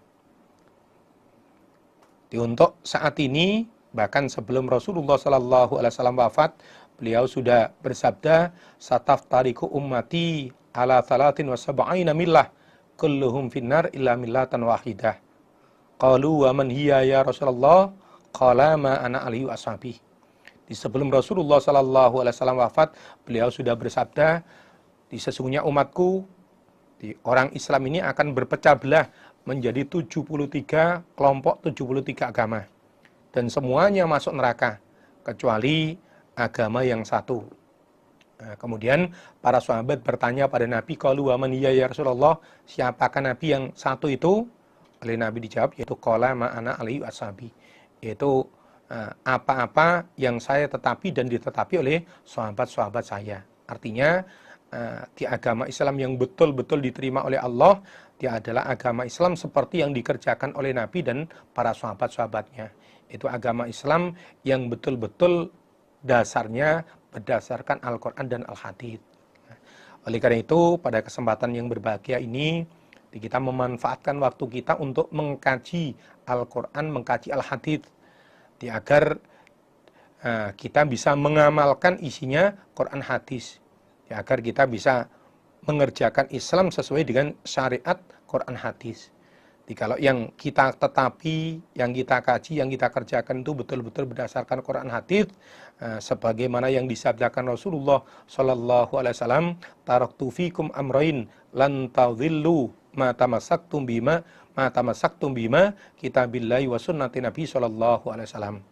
Untuk saat ini, bahkan sebelum Rasulullah SAW wafat, beliau sudah bersabda, "Sataftariqu ummati ala 73 millah, kulluhum finnar illa millatan wahidah." Qalu wa man hiya ya Rasulullah? Qala ma ana alihi ashabi. Di sebelum Rasulullah SAW wafat, beliau sudah bersabda, di sesungguhnya umatku, di orang Islam ini akan berpecah belah menjadi 73 kelompok, 73 agama. Dan semuanya masuk neraka, kecuali agama yang satu. Nah, kemudian para sahabat bertanya pada Nabi, qalu wa man hiya ya Rasulullah? Siapakah Nabi yang satu itu? Oleh Nabi dijawab, yaitu qala ma ana alihi ashabi. Yaitu apa-apa yang saya tetapi dan ditetapi oleh sahabat-sahabat saya. Artinya di agama Islam yang betul-betul diterima oleh Allah, dia adalah agama Islam seperti yang dikerjakan oleh Nabi dan para sahabat-sahabatnya. Itu agama Islam yang betul-betul dasarnya berdasarkan Al-Quran dan Al-Hadith. Oleh karena itu, pada kesempatan yang berbahagia ini, kita memanfaatkan waktu kita untuk mengkaji Al-Quran, mengkaji Al-Hadith, agar kita bisa mengamalkan isinya Quran Hadis, agar kita bisa mengerjakan Islam sesuai dengan syariat Quran Hadis. Jadi kalau yang kita tetapi, yang kita kaji, yang kita kerjakan itu betul-betul berdasarkan Quran Hadis, sebagaimana yang disabdakan Rasulullah Shallallahu Alaihi Wasallam, taraktu fikum amrain lan tadhillu ma tamassaktum bima kitabillahi wa sunnati Nabi Shallallahu Alaihi Wasallam.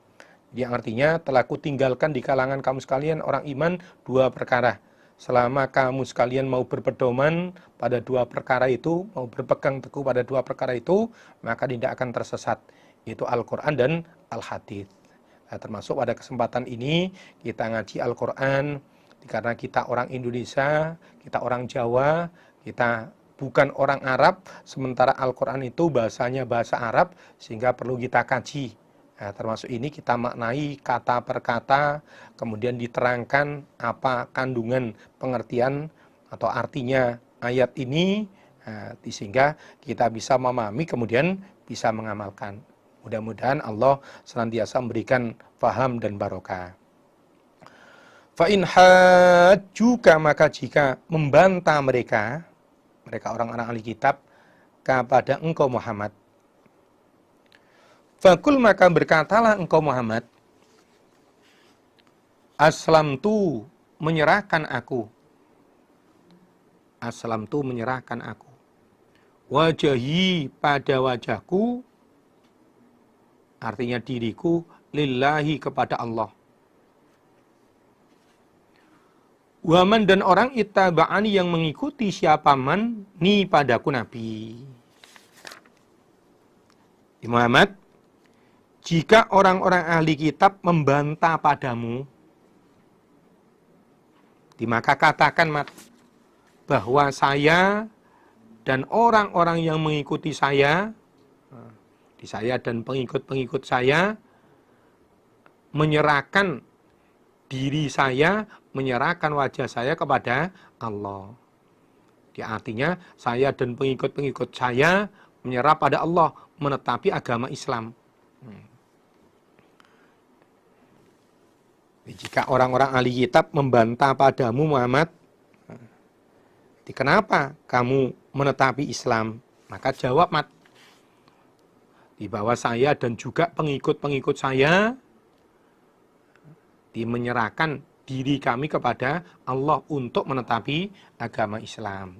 Yang artinya, telah kutinggalkan di kalangan kamu sekalian orang iman dua perkara. Selama kamu sekalian mau berpedoman pada dua perkara itu, mau berpegang teguh pada dua perkara itu, maka tidak akan tersesat. Itu Al-Quran dan Al-Hadith. Nah, termasuk pada kesempatan ini kita ngaji Al-Quran, karena kita orang Indonesia, kita orang Jawa, kita bukan orang Arab, sementara Al-Quran itu bahasanya bahasa Arab, sehingga perlu kita kaji. Nah, termasuk ini kita maknai kata per kata, kemudian diterangkan apa kandungan pengertian atau artinya ayat ini, sehingga kita bisa memahami, kemudian bisa mengamalkan. Mudah-mudahan Allah senantiasa memberikan faham dan barokah. Fa in hajjuka, maka jika membantah mereka orang-orang ahli kitab kepada engkau Muhammad, fakul, maka berkatalah engkau Muhammad, aslamtu, menyerahkan aku, aslamtu, menyerahkan aku, wajahi, pada wajahku, artinya diriku, lillahi, kepada Allah. Waman, dan orang ittaba'ani, yang mengikuti siapa man ni padaku Nabi. Muhammad, jika orang-orang ahli kitab membantah padamu, maka katakan bahwa saya dan orang-orang yang mengikuti saya dan pengikut-pengikut saya, menyerahkan diri saya, menyerahkan wajah saya kepada Allah. Artinya saya dan pengikut-pengikut saya menyerah pada Allah, menetapi agama Islam. Jika orang-orang ahli kitab membantah padamu Muhammad, kenapa kamu menetapi Islam? Maka jawab di bawah saya dan juga pengikut-pengikut saya menyerahkan diri kami kepada Allah untuk menetapi agama Islam.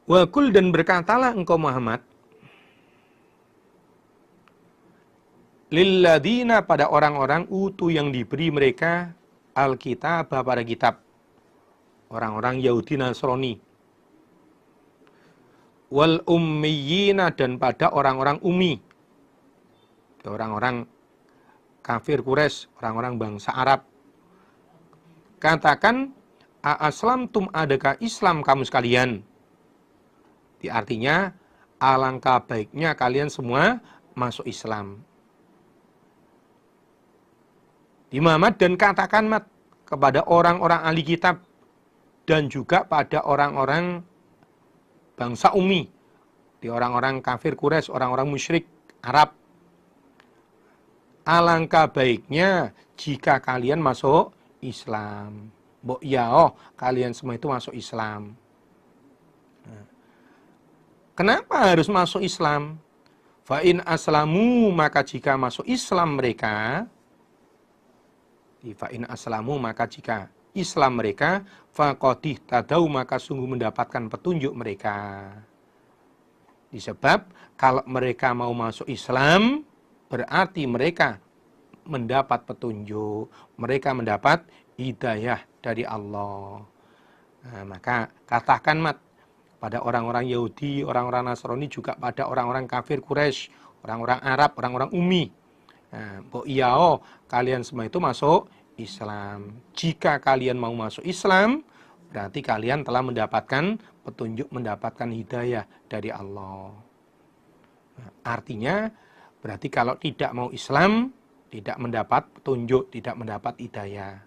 Wa qul, dan berkatalah engkau Muhammad, lilladzina, pada orang-orang utu yang diberi mereka Alkitab, pada kitab, orang-orang Yahudi Nasrani, wal ummiyina, dan pada orang-orang ummi, orang-orang kafir Quraisy, orang-orang bangsa Arab. Katakan, Aslamtum, adakah Islam kamu sekalian? Artinya alangkah baiknya kalian semua masuk Islam. Di Muhammad, dan katakan mat kepada orang-orang ahli kitab dan juga pada orang-orang bangsa Ummi, di orang-orang kafir Quraisy, orang-orang musyrik Arab. Alangkah baiknya jika kalian masuk Islam. Kalian semua itu masuk Islam. Kenapa harus masuk Islam? Fa'in aslamu, maka jika masuk Islam mereka, fa'in aslamu, maka jika Islam mereka, faqadih tadau, maka sungguh mendapatkan petunjuk mereka. Disebab kalau mereka mau masuk Islam, berarti mereka mendapat petunjuk, mereka mendapat hidayah dari Allah. Nah, maka katakan mat pada orang-orang Yahudi, orang-orang Nasrani, juga pada orang-orang kafir Quraisy, orang-orang Arab, orang-orang Ummi. Nah, kalian semua itu masuk Islam. Jika kalian mau masuk Islam, berarti kalian telah mendapatkan petunjuk, mendapatkan hidayah dari Allah. Nah, artinya, berarti kalau tidak mau Islam, tidak mendapat petunjuk, tidak mendapat hidayah.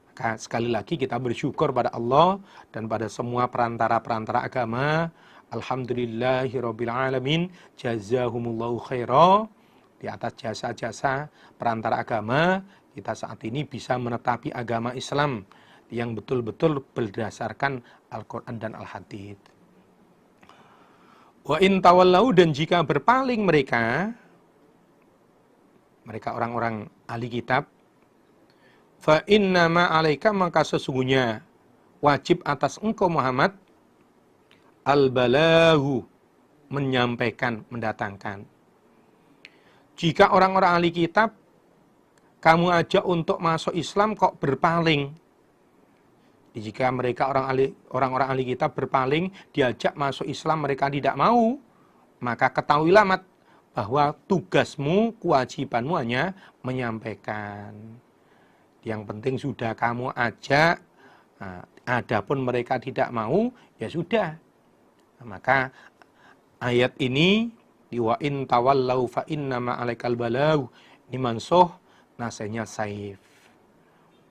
Maka sekali lagi kita bersyukur pada Allah dan pada semua perantara-perantara agama. Alhamdulillahirabbil alamin, jazahumullahu khaira. Di atas jasa-jasa perantara agama, kita saat ini bisa menetapi agama Islam yang betul-betul berdasarkan Al-Quran dan Al-Hadits. Wa in tawallau, dan jika berpaling mereka orang-orang ahli kitab, fa inna ma alaika, maka sesungguhnya wajib atas engkau Muhammad al-balahu, menyampaikan, mendatangkan. Jika orang-orang ahli kitab kamu ajak untuk masuk Islam kok berpaling, jika mereka orang-orang ahli kitab berpaling, diajak masuk Islam mereka tidak mau, maka ketahuilah mat bahwa tugasmu, kewajibanmu hanya menyampaikan. Yang penting sudah kamu ajak, adapun mereka tidak mau, ya sudah. Maka ayat ini, wa in tawallau fa innama alaikal balau, ini mansuh, nasanya saif.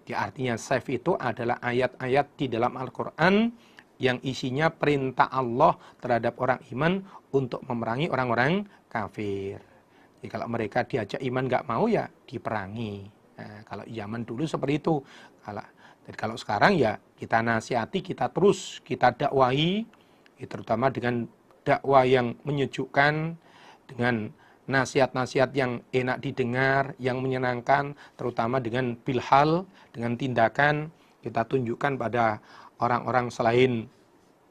Artinya saif itu adalah ayat-ayat di dalam Al-Quran yang isinya perintah Allah terhadap orang iman untuk memerangi orang-orang kafir. Jadi kalau mereka diajak iman nggak mau, ya diperangi. Nah, kalau zaman dulu seperti itu. Kalau sekarang ya kita nasihati, kita terus, kita dakwahi, terutama dengan dakwah yang menyejukkan, dengan nasihat-nasihat yang enak didengar, yang menyenangkan, terutama dengan bilhal, dengan tindakan. Kita tunjukkan pada orang-orang selain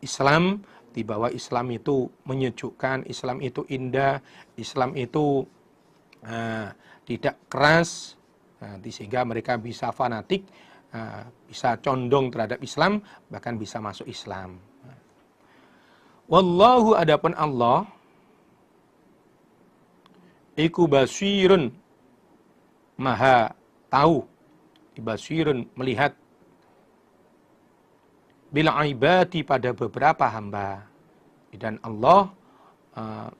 Islam, di bahwa Islam itu menyejukkan, Islam itu indah, Islam itu tidak keras, sehingga mereka bisa fanatik, bisa condong terhadap Islam, bahkan bisa masuk Islam. Wallahu, adapun Allah, iku basirun, maha tahu, basirun, melihat, bil ibadi, pada beberapa hamba. Dan Allah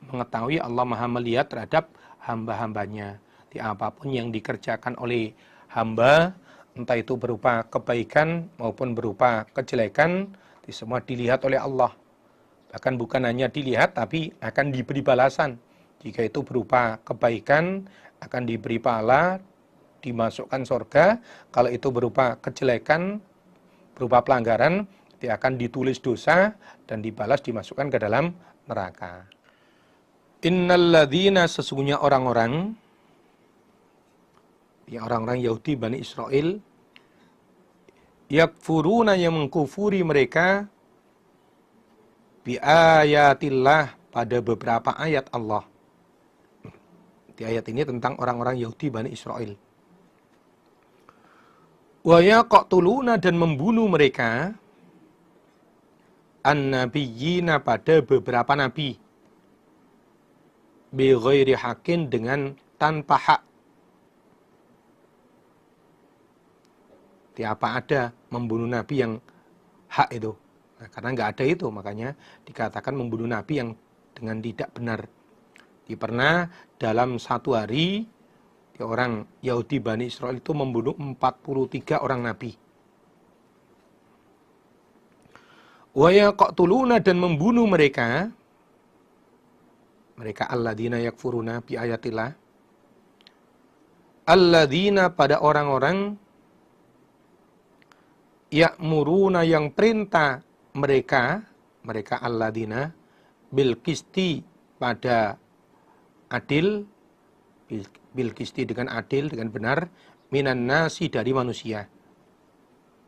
mengetahui, Allah maha melihat terhadap hamba-hambanya. Di apapun yang dikerjakan oleh hamba, entah itu berupa kebaikan maupun berupa kejelekan, semua dilihat oleh Allah. Bahkan bukan hanya dilihat, tapi akan diberi balasan. Jika itu berupa kebaikan, akan diberi pahala, dimasukkan surga. Kalau itu berupa kejelekan, berupa pelanggaran, dia akan ditulis dosa dan dibalas, dimasukkan ke dalam neraka. Innalladzina, sesungguhnya orang-orang Yahudi Bani Israel, yakfuruna, yang mengkufuri mereka, bi ayatillah, pada beberapa ayat Allah. Di ayat ini tentang orang-orang Yahudi Bani Israel. Wa yaqtuluna, dan membunuh mereka, an-nabiyyina, pada beberapa nabi, bi ghairi haqqin, dengan tanpa hak. Apa ada membunuh nabi yang hak itu. Nah, karena nggak ada itu, makanya dikatakan membunuh Nabi yang dengan tidak benar. Pernah dalam satu hari, orang Yahudi Bani Israel itu membunuh 43 orang Nabi. Wa yaqtuluna, dan membunuh mereka alladzina yakfuruna bi ayatillah, alladzina, pada orang-orang ya'muruna, yang perintah mereka alladzina bil qisti, pada adil, bil qisti dengan adil, dengan benar, minan nasi, dari manusia.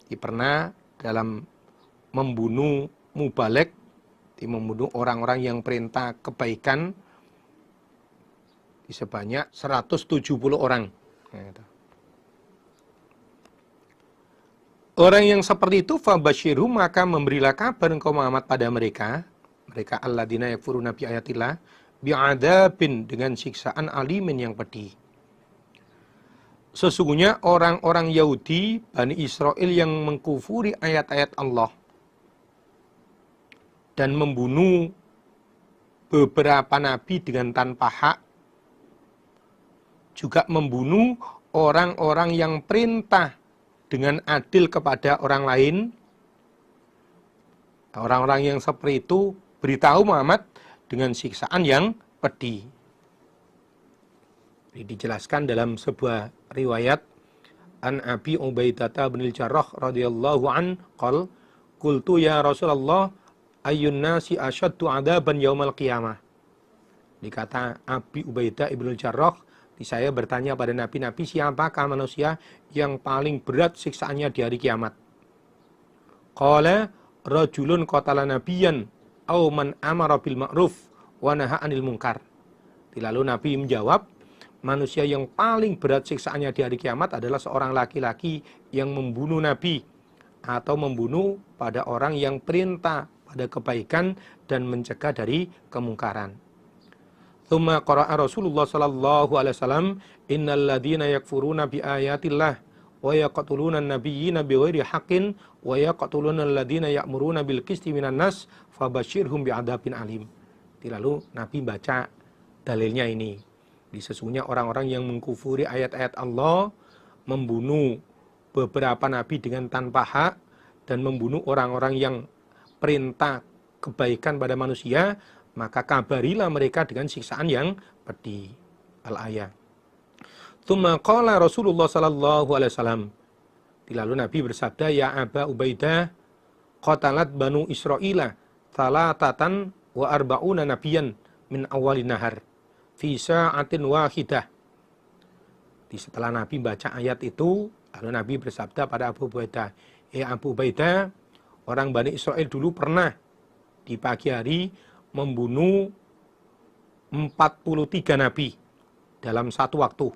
Pernah dalam membunuh mubalek, membunuh orang-orang yang perintah kebaikan sebanyak 170 orang. Orang yang seperti itu, fabasyiru, maka memberilah kabar engkau Muhammad pada mereka alladzina yakfuruna bi ayatillah, bi'adzabin, dengan siksaan alimin, yang pedih. Sesungguhnya orang-orang Yahudi Bani Israel yang mengkufuri ayat-ayat Allah dan membunuh beberapa nabi dengan tanpa hak, juga membunuh orang-orang yang perintah dengan adil kepada orang lain. Orang-orang yang seperti itu beritahu Muhammad dengan siksaan yang pedih. Ini dijelaskan dalam sebuah riwayat an Abi Ubaidah bin Al-Jarrah radhiyallahu an qol qultu ya Rasulullah ayyun nasi asyaddu adaban yaumal qiyamah. Dikata Abi Ubaidah ibn Al-Jarrah, saya bertanya pada nabi-nabi, siapakah manusia yang paling berat siksaannya di hari kiamat? Qala rajulun qatala nabiyyan aw man amara bil ma'ruf wa naha 'anil munkar. Lalu Nabi menjawab, manusia yang paling berat siksaannya di hari kiamat adalah seorang laki-laki yang membunuh nabi atau membunuh pada orang yang perintah pada kebaikan dan mencegah dari kemungkaran. Tsumma qara'a Rasulullah sallallahu alaihi wasallam, innal ladzina yakfuruna bi ayatillah wa yaqtuluna an-nabiyyina bighairi haqqin wa yaqtuluna alladzina ya'muruna bil qisti minan nas fabashshirhum bi'adzabin alim. Lalu Nabi baca dalilnya ini. Sesungguhnya orang-orang yang mengkufuri ayat-ayat Allah, membunuh beberapa nabi dengan tanpa hak, dan membunuh orang-orang yang perintah kebaikan pada manusia, maka kabarilah mereka dengan siksaan yang pedih. Al-ayah. Tsumma qala Rasulullah sallallahu alaihi wasallam. Lalu Nabi bersabda, ya Aba Ubaidah, qatalat banu Israila salatatan wa arba'una nabiyan min awalin nahar fi sa'atin wahidah. Setelah Nabi baca ayat itu, lalu Nabi bersabda pada Abu Ubaidah, Abu Ubaidah, orang Bani Israel dulu pernah di pagi hari membunuh 43 nabi dalam satu waktu.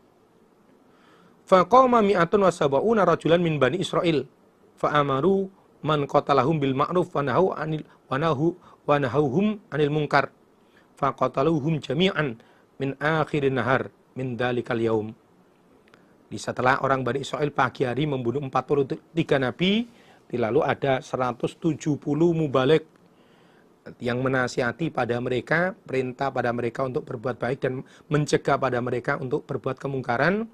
Faqama mi'atun wa sab'una rajulan min Bani Israel fa'amaru man qatalahum bil ma'ruf wa nahauhum anil munkar faqataluhum jami'an min akhirin nahar min dalikal yaum. Setelah orang Bani Israel pagi hari membunuh 43 nabi, lalu ada 170 mubalek yang menasihati pada mereka, perintah pada mereka untuk berbuat baik dan mencegah pada mereka untuk berbuat kemungkaran.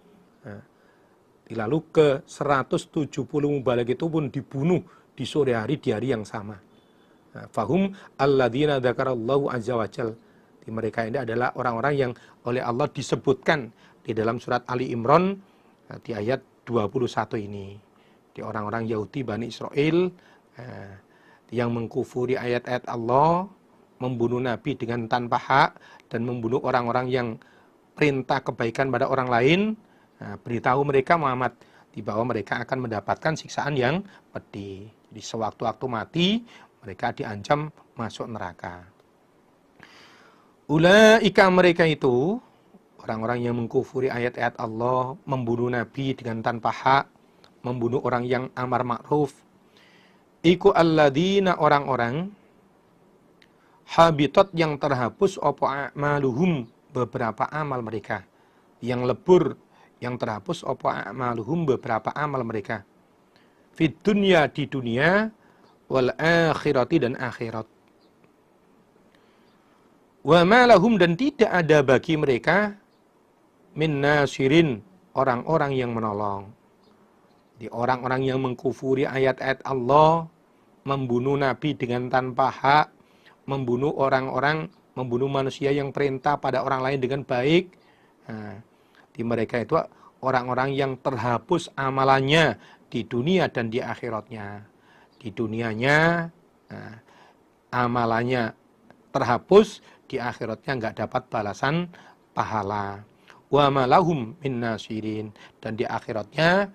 Lalu ke 170 mubalek itu pun dibunuh di sore hari, di hari yang sama. Fahum alladzina dzakarallahu azza wajal. Mereka ini adalah orang-orang yang oleh Allah disebutkan di dalam surat Ali Imran di ayat 21 ini. Di orang-orang Yahudi Bani Israel yang mengkufuri ayat-ayat Allah, membunuh nabi dengan tanpa hak, dan membunuh orang-orang yang perintah kebaikan pada orang lain. Beritahu mereka Muhammad, di bawah mereka akan mendapatkan siksaan yang pedih. Di sewaktu-waktu mati, mereka diancam masuk neraka. Ulaika, mereka itu, orang-orang yang mengkufuri ayat-ayat Allah, membunuh nabi dengan tanpa hak, membunuh orang yang amar ma'ruf, iku alladzina, orang-orang, habitat, yang terhapus opo a'maluhum, beberapa amal mereka, yang lebur, yang terhapus opo a'maluhum, beberapa amal mereka, fid dunya, di dunia, wal akhirati dan akhirat. Wa ma lahum dan tidak ada bagi mereka min nasirin, orang-orang yang menolong. Di orang-orang yang mengkufuri ayat-ayat Allah, membunuh nabi dengan tanpa hak, membunuh orang-orang, membunuh manusia yang perintah pada orang lain dengan baik. Nah, di mereka itu orang-orang yang terhapus amalannya di dunia dan di akhiratnya. Di dunianya amalannya terhapus, di akhiratnya nggak dapat balasan pahala. Wa malahum min nasirin, dan di akhiratnya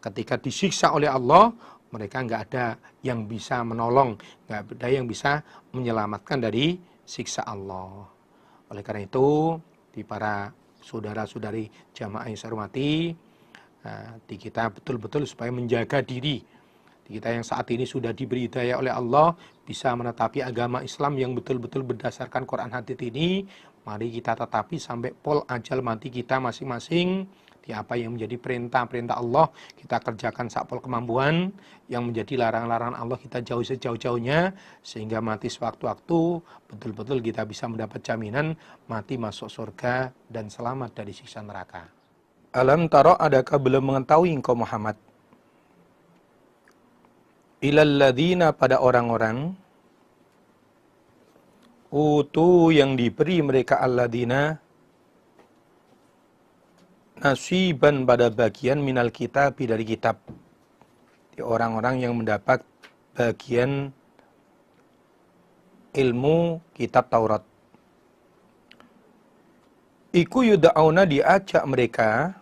ketika disiksa oleh Allah, mereka nggak ada yang bisa menolong, nggak ada yang bisa menyelamatkan dari siksa Allah. Oleh karena itu, di para saudara-saudari jamaah yang saya hormati, di kita betul-betul supaya menjaga diri. Di kita yang saat ini sudah diberi hidayah oleh Allah, bisa menetapi agama Islam yang betul-betul berdasarkan Quran hadits ini, mari kita tetapi sampai pol ajal mati kita masing-masing. Di apa yang menjadi perintah-perintah Allah kita kerjakan sakpol kemampuan, yang menjadi larangan-larangan Allah kita jauh sejauh-jauhnya, sehingga mati sewaktu-waktu betul-betul kita bisa mendapat jaminan mati masuk surga dan selamat dari siksa neraka. Alam taro, adakah belum mengetahui engkau Muhammad, ilal ladzina, pada orang-orang, utu yang diberi mereka alladzina nasiban, pada bagian minal kitab, dari kitab. Di orang-orang yang mendapat bagian ilmu kitab Taurat. Iku yuda'auna, diajak mereka,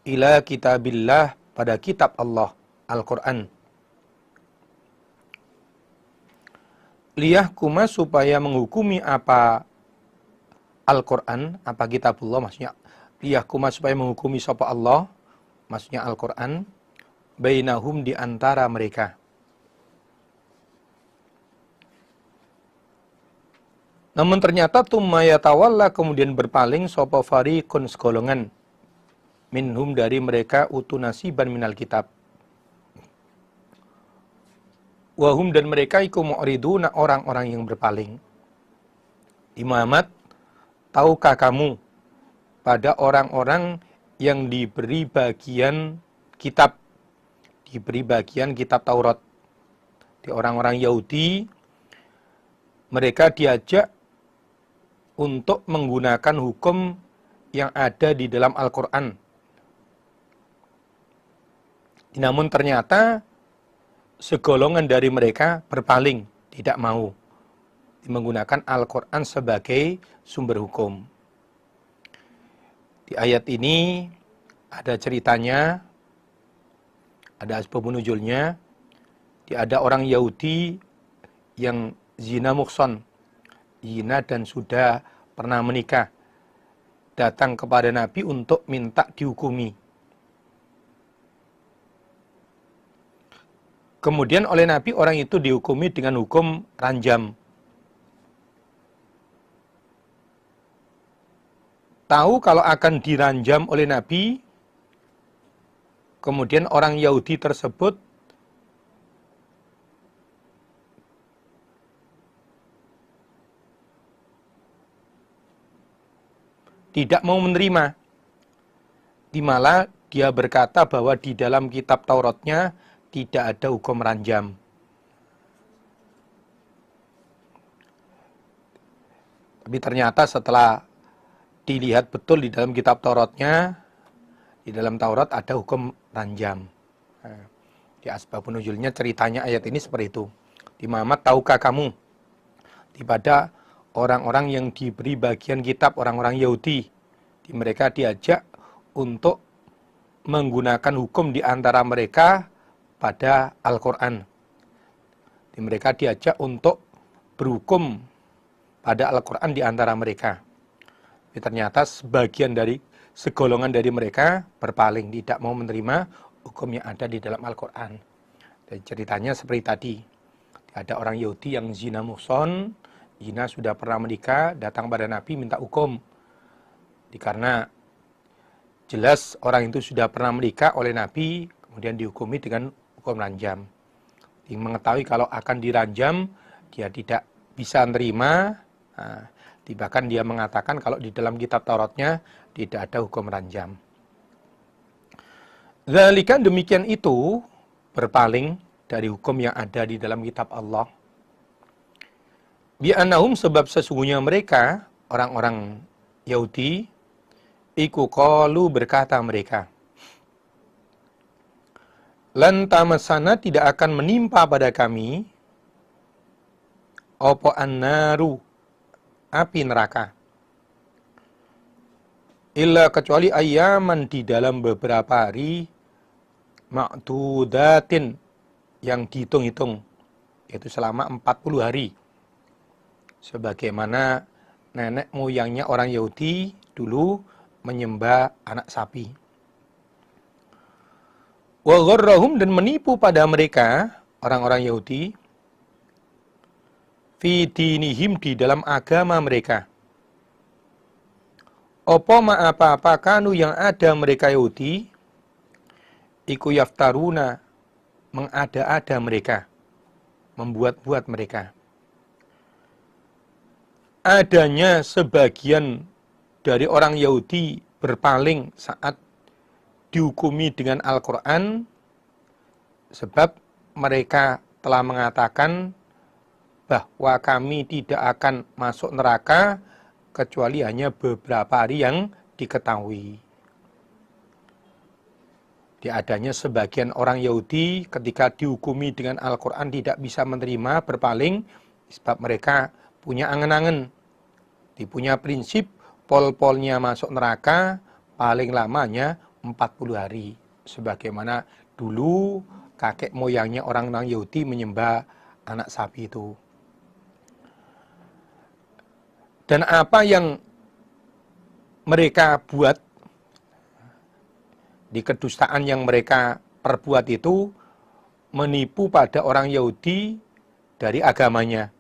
ila kitabillah, pada kitab Allah, Al-Quran. Liyahkuma, supaya menghukumi apa Al-Quran, apa kitabullah, maksudnya liyahkuma, supaya menghukumi sapa Allah, maksudnya Al-Quran, bainahum, di antara mereka. Namun ternyata tumma yatawalla, kemudian berpaling sapa fariqun, segolongan, minhum, dari mereka, utu nasiban minal kitab. Wahum, dan mereka iku mu'riduna, orang-orang yang berpaling. Muhammad, tahukah kamu pada orang-orang yang diberi bagian kitab, diberi bagian kitab Taurat, di orang-orang Yahudi, mereka diajak untuk menggunakan hukum yang ada di dalam Al-Quran. Namun ternyata segolongan dari mereka berpaling, tidak mau menggunakan Al-Quran sebagai sumber hukum. Di ayat ini ada ceritanya, ada asbab nuzulnya. Ada orang Yahudi yang zina muhsan, zina dan sudah pernah menikah, datang kepada Nabi untuk minta dihukumi. Kemudian oleh Nabi orang itu dihukumi dengan hukum ranjam. Tahu kalau akan diranjam oleh Nabi, kemudian orang Yahudi tersebut tidak mau menerima. Dimana dia berkata bahwa di dalam kitab Tauratnya tidak ada hukum ranjam. Tapi ternyata setelah dilihat betul di dalam kitab Tauratnya, di dalam Taurat ada hukum ranjam. Di asbabun nuzulnya ceritanya ayat ini seperti itu. Di Muhammad, tahukah kamu pada orang-orang yang diberi bagian kitab, orang-orang Yahudi, mereka diajak untuk menggunakan hukum di antara mereka pada Al-Quran. Mereka diajak untuk berhukum pada Al-Quran di antara mereka. Tapi ternyata sebagian dari segolongan dari mereka berpaling, tidak mau menerima hukum yang ada di dalam Al-Quran. Dan ceritanya seperti tadi, ada orang Yahudi yang zina muhsan, zina sudah pernah menikah, datang pada Nabi minta hukum. Karena jelas orang itu sudah pernah menikah oleh Nabi, kemudian dihukumi dengan hukum ranjam. mengetahui kalau akan diranjam, dia tidak bisa menerima. Nah, bahkan dia mengatakan kalau di dalam kitab Tauratnya tidak ada hukum ranjam. Dzalika, demikian itu, berpaling dari hukum yang ada di dalam kitab Allah. Bi'annahum, sebab sesungguhnya mereka, orang-orang Yahudi, iku qalu, berkata mereka, lan tamassana, tidak akan menimpa pada kami, opo annaru, api neraka, illa, kecuali ayyaman, di dalam beberapa hari, ma'dudatin, yang dihitung-hitung, yaitu selama 40 hari. Sebagaimana nenek moyangnya orang Yahudi dulu menyembah anak sapi. Wa gharrahum, dan menipu pada mereka, orang-orang Yahudi, fi dinihim, di dalam agama mereka. Apa ma apa-apa kanu, yang ada mereka Yahudi, iku yaftaruna, mengada-ada mereka, membuat-buat mereka. Adanya sebagian dari orang Yahudi berpaling saat dihukumi dengan Al-Quran, sebab mereka telah mengatakan bahwa kami tidak akan masuk neraka kecuali hanya beberapa hari yang diketahui. Adanya sebagian orang Yahudi ketika dihukumi dengan Al-Quran tidak bisa menerima, berpaling, sebab mereka punya angen-angen, punya prinsip pol-polnya masuk neraka paling lamanya 40 hari. Sebagaimana dulu kakek moyangnya orang-orang Yahudi menyembah anak sapi itu. Dan apa yang mereka buat, di kedustaan yang mereka perbuat itu, menipu pada orang Yahudi dari agamanya.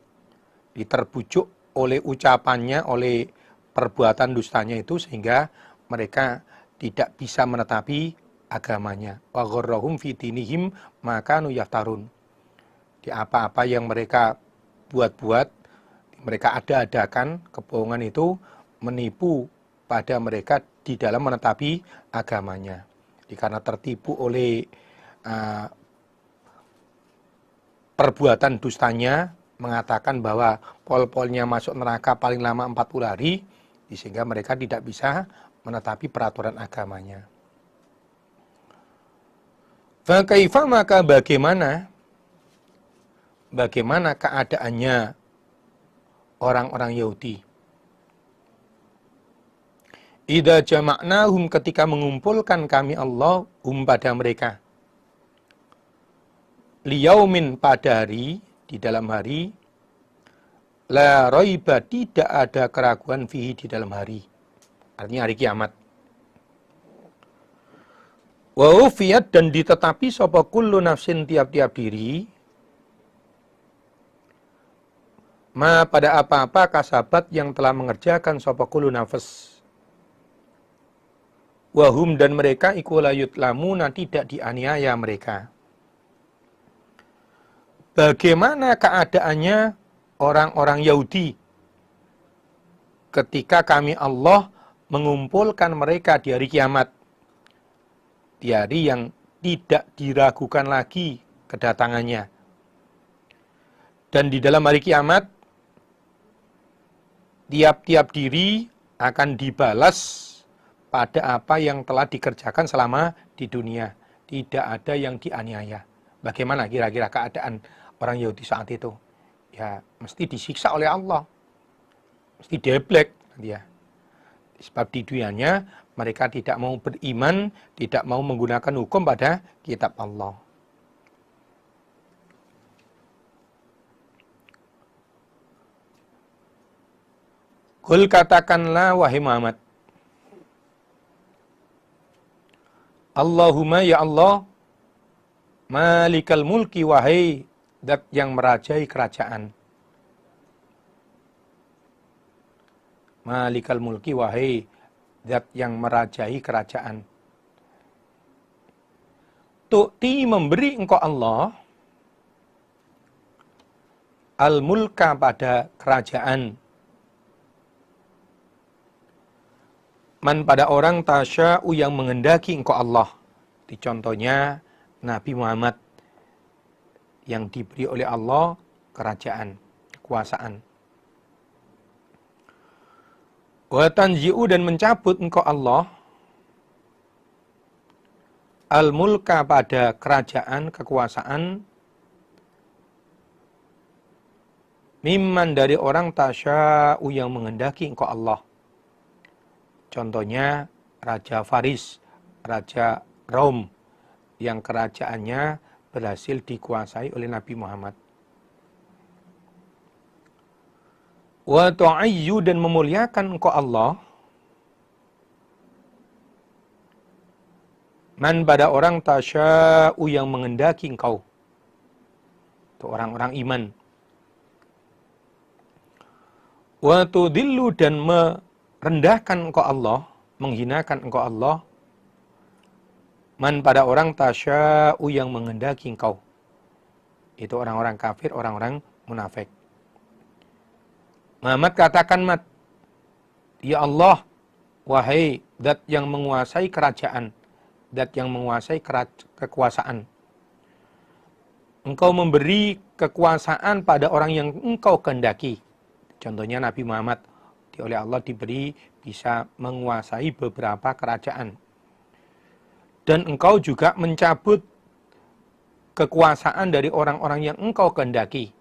Terbujuk oleh ucapannya, oleh perbuatan dustanya itu, sehingga mereka tidak bisa menetapi agamanya. Wa gharrahum fi dinihim ma kanu yaftarun. Di apa-apa yang mereka buat-buat, mereka ada-adakan, kebohongan itu menipu pada mereka di dalam menetapi agamanya. Karena tertipu oleh perbuatan dustanya, mengatakan bahwa pol-polnya masuk neraka paling lama 40 hari, sehingga mereka tidak bisa menetapi peraturan agamanya. Fakaifa, maka bagaimana keadaannya orang-orang Yahudi? Idza jama'nahum, ketika mengumpulkan kami Allah, pada mereka, liyaumin, pada hari, di dalam hari, la raiba, tidak ada keraguan, fihi, di dalam hari, artinya hari kiamat. Wa ufiyat, dan ditetapi sapa kullu nafsin, tiap-tiap diri, ma, pada apa-apa, kasabat, yang telah mengerjakan sapa kullu nafs. Wahum, dan mereka, iku la yutlamuna, tidak dianiaya mereka. Bagaimana keadaannya orang-orang Yahudi ketika kami Allah mengumpulkan mereka di hari kiamat, di hari yang tidak diragukan lagi kedatangannya. Dan di dalam hari kiamat, tiap-tiap diri akan dibalas pada apa yang telah dikerjakan selama di dunia. Tidak ada yang dianiaya. Bagaimana kira-kira keadaan orang Yahudi saat itu? Ya, mesti disiksa oleh Allah. Mesti deblek dia. Sebab di dunianya mereka tidak mau beriman, tidak mau menggunakan hukum pada kitab Allah. Qul, katakanlah wahai Muhammad, Allahumma, ya Allah, malikal mulki, wahai zat yang merajai kerajaan. Malikal mulki, wahai zat yang merajai kerajaan. Tu'ti, memberi engkau Allah, al-mulka pada kerajaan. Man pada orang tasya'u yang menghendaki engkau Allah. Di contohnya Nabi Muhammad yang diberi oleh Allah kerajaan, kekuasaan. Wa tanzi'u dan mencabut engkau Allah al-mulka pada kerajaan, kekuasaan, mimman dari orang tasya'u yang menghendaki engkau Allah. Contohnya Raja Faris, Raja Rom yang kerajaannya berhasil dikuasai oleh Nabi Muhammad. Wa tu'ayyu dan memuliakan engkau Allah man pada orang tasya'u yang menghendaki engkau. Itu orang-orang iman. Wa tudillu dan merendahkan engkau Allah, menghinakan engkau Allah man pada orang tasya'u yang menghendaki engkau. Itu orang-orang kafir, orang-orang munafik. Muhammad katakan, Mat, ya Allah, wahai zat yang menguasai kerajaan, zat yang menguasai kekuasaan. Engkau memberi kekuasaan pada orang yang engkau kehendaki. Contohnya Nabi Muhammad, oleh Allah diberi bisa menguasai beberapa kerajaan. Dan engkau juga mencabut kekuasaan dari orang-orang yang engkau kehendaki.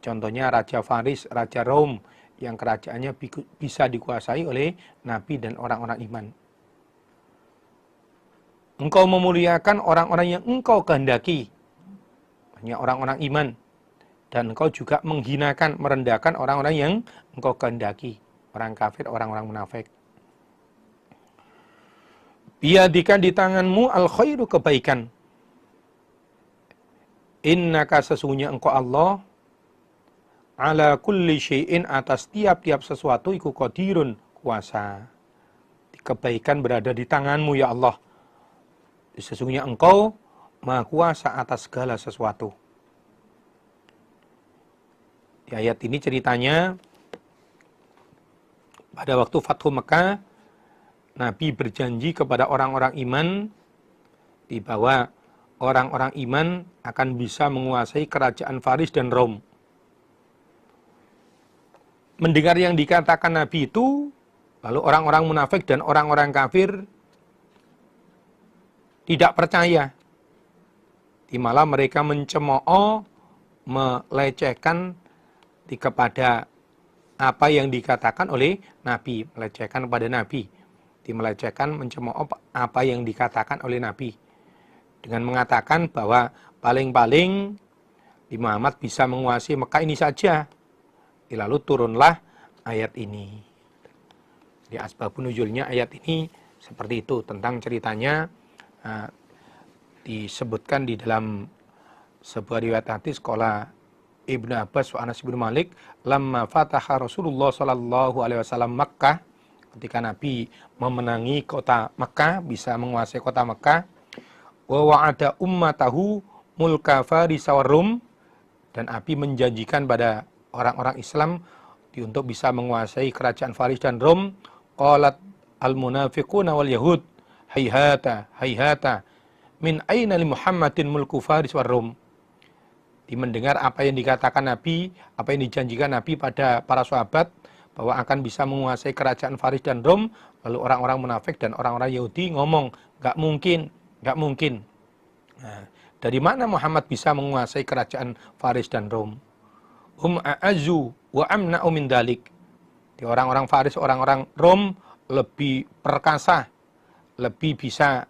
Contohnya Raja Faris, Raja Rom, yang kerajaannya bisa dikuasai oleh Nabi dan orang-orang iman. Engkau memuliakan orang-orang yang engkau kehendaki, hanya orang-orang iman. Dan engkau juga menghinakan, merendahkan orang-orang yang engkau kehendaki, orang kafir, orang-orang munafik. Biyadika di tanganmu al-khairu kebaikan. Innaka sesungguhnya engkau Allah ala kulli syai'in atas tiap-tiap sesuatu iku qadirun kuasa. Kebaikan berada di tanganmu ya Allah. Sesungguhnya engkau maha kuasa atas segala sesuatu. Di ayat ini ceritanya pada waktu Fathu Mekah, Nabi berjanji kepada orang-orang iman bahwa orang-orang iman akan bisa menguasai kerajaan Faris dan Rom. Mendengar yang dikatakan Nabi itu, lalu orang-orang munafik dan orang-orang kafir tidak percaya. Malah mereka mencemooh, melecehkan kepada apa yang dikatakan oleh Nabi, melecehkan kepada Nabi, melecehkan, mencemooh apa yang dikatakan oleh Nabi, dengan mengatakan bahwa paling-paling Muhammad bisa menguasai Mekah ini saja. Lalu turunlah ayat ini. Di asbabun nuzulnya ayat ini seperti itu, tentang ceritanya disebutkan di dalam sebuah riwayat hadis qala Ibnu Abbas wa Anas bin Malik lamma fataha Rasulullah sallallahu alaihi wasallam Makkah, ketika Nabi memenangi kota Makkah, bisa menguasai kota Makkah, wa wa'ada ummatahu mulka Faris wa Rum, dan Nabi menjanjikan pada orang-orang Islam untuk bisa menguasai kerajaan Faris dan Rom. Qalat al-munafiquna wal yahud hayhata hayhata min aina li Muhammadin mulku Faris wa Rom. Mendengar apa yang dikatakan Nabi, apa yang dijanjikan Nabi pada para sahabat bahwa akan bisa menguasai kerajaan Faris dan Rom, lalu orang-orang munafik dan orang-orang Yahudi ngomong, enggak mungkin, enggak mungkin. Nah, dari mana Muhammad bisa menguasai kerajaan Faris dan Rom? Hum a'azu wa amna'u min dalik. Orang-orang Faris, orang-orang Rom lebih perkasa, lebih bisa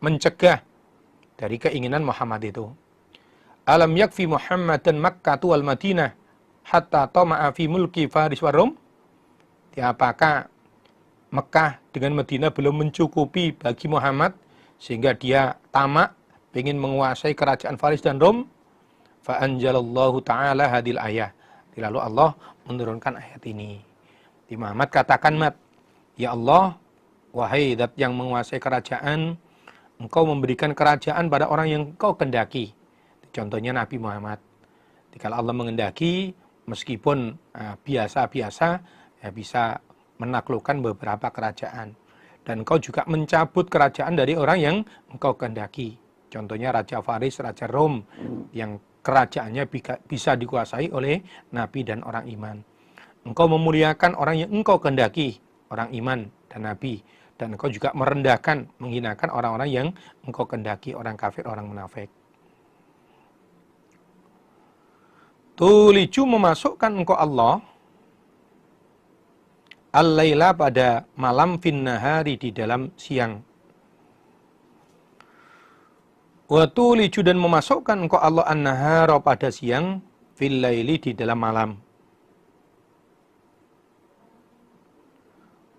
mencegah dari keinginan Muhammad itu. Alam yakfi Muhammadan Makkah wal Madinah hatta tama'a fi mulki Faris wa Rom? Apakah Mekah dengan Madinah belum mencukupi bagi Muhammad sehingga dia tamak ingin menguasai kerajaan Faris dan Rom? Fa anjalallahu ta'ala hadil ayah. Lalu Allah menurunkan ayat ini. Muhammad katakan, Mat, ya Allah, wahai zat yang menguasai kerajaan, engkau memberikan kerajaan pada orang yang engkau kehendaki. Contohnya Nabi Muhammad. Jika Allah mengendaki, meskipun biasa-biasa, ya bisa menaklukkan beberapa kerajaan. Dan engkau juga mencabut kerajaan dari orang yang engkau kehendaki. Contohnya Raja Faris, Raja Rom, yang kerajaannya bisa dikuasai oleh Nabi dan orang iman. Engkau memuliakan orang yang engkau kehendaki, orang iman dan Nabi. Dan engkau juga merendahkan, menghinakan orang-orang yang engkau kehendaki, orang kafir, orang munafik. Tuliju memasukkan engkau Allah al-laila pada malam finnahari di dalam siang. Wa tuliju dan memasukkan engkau Allah an-nahara pada siang fil laili di dalam malam.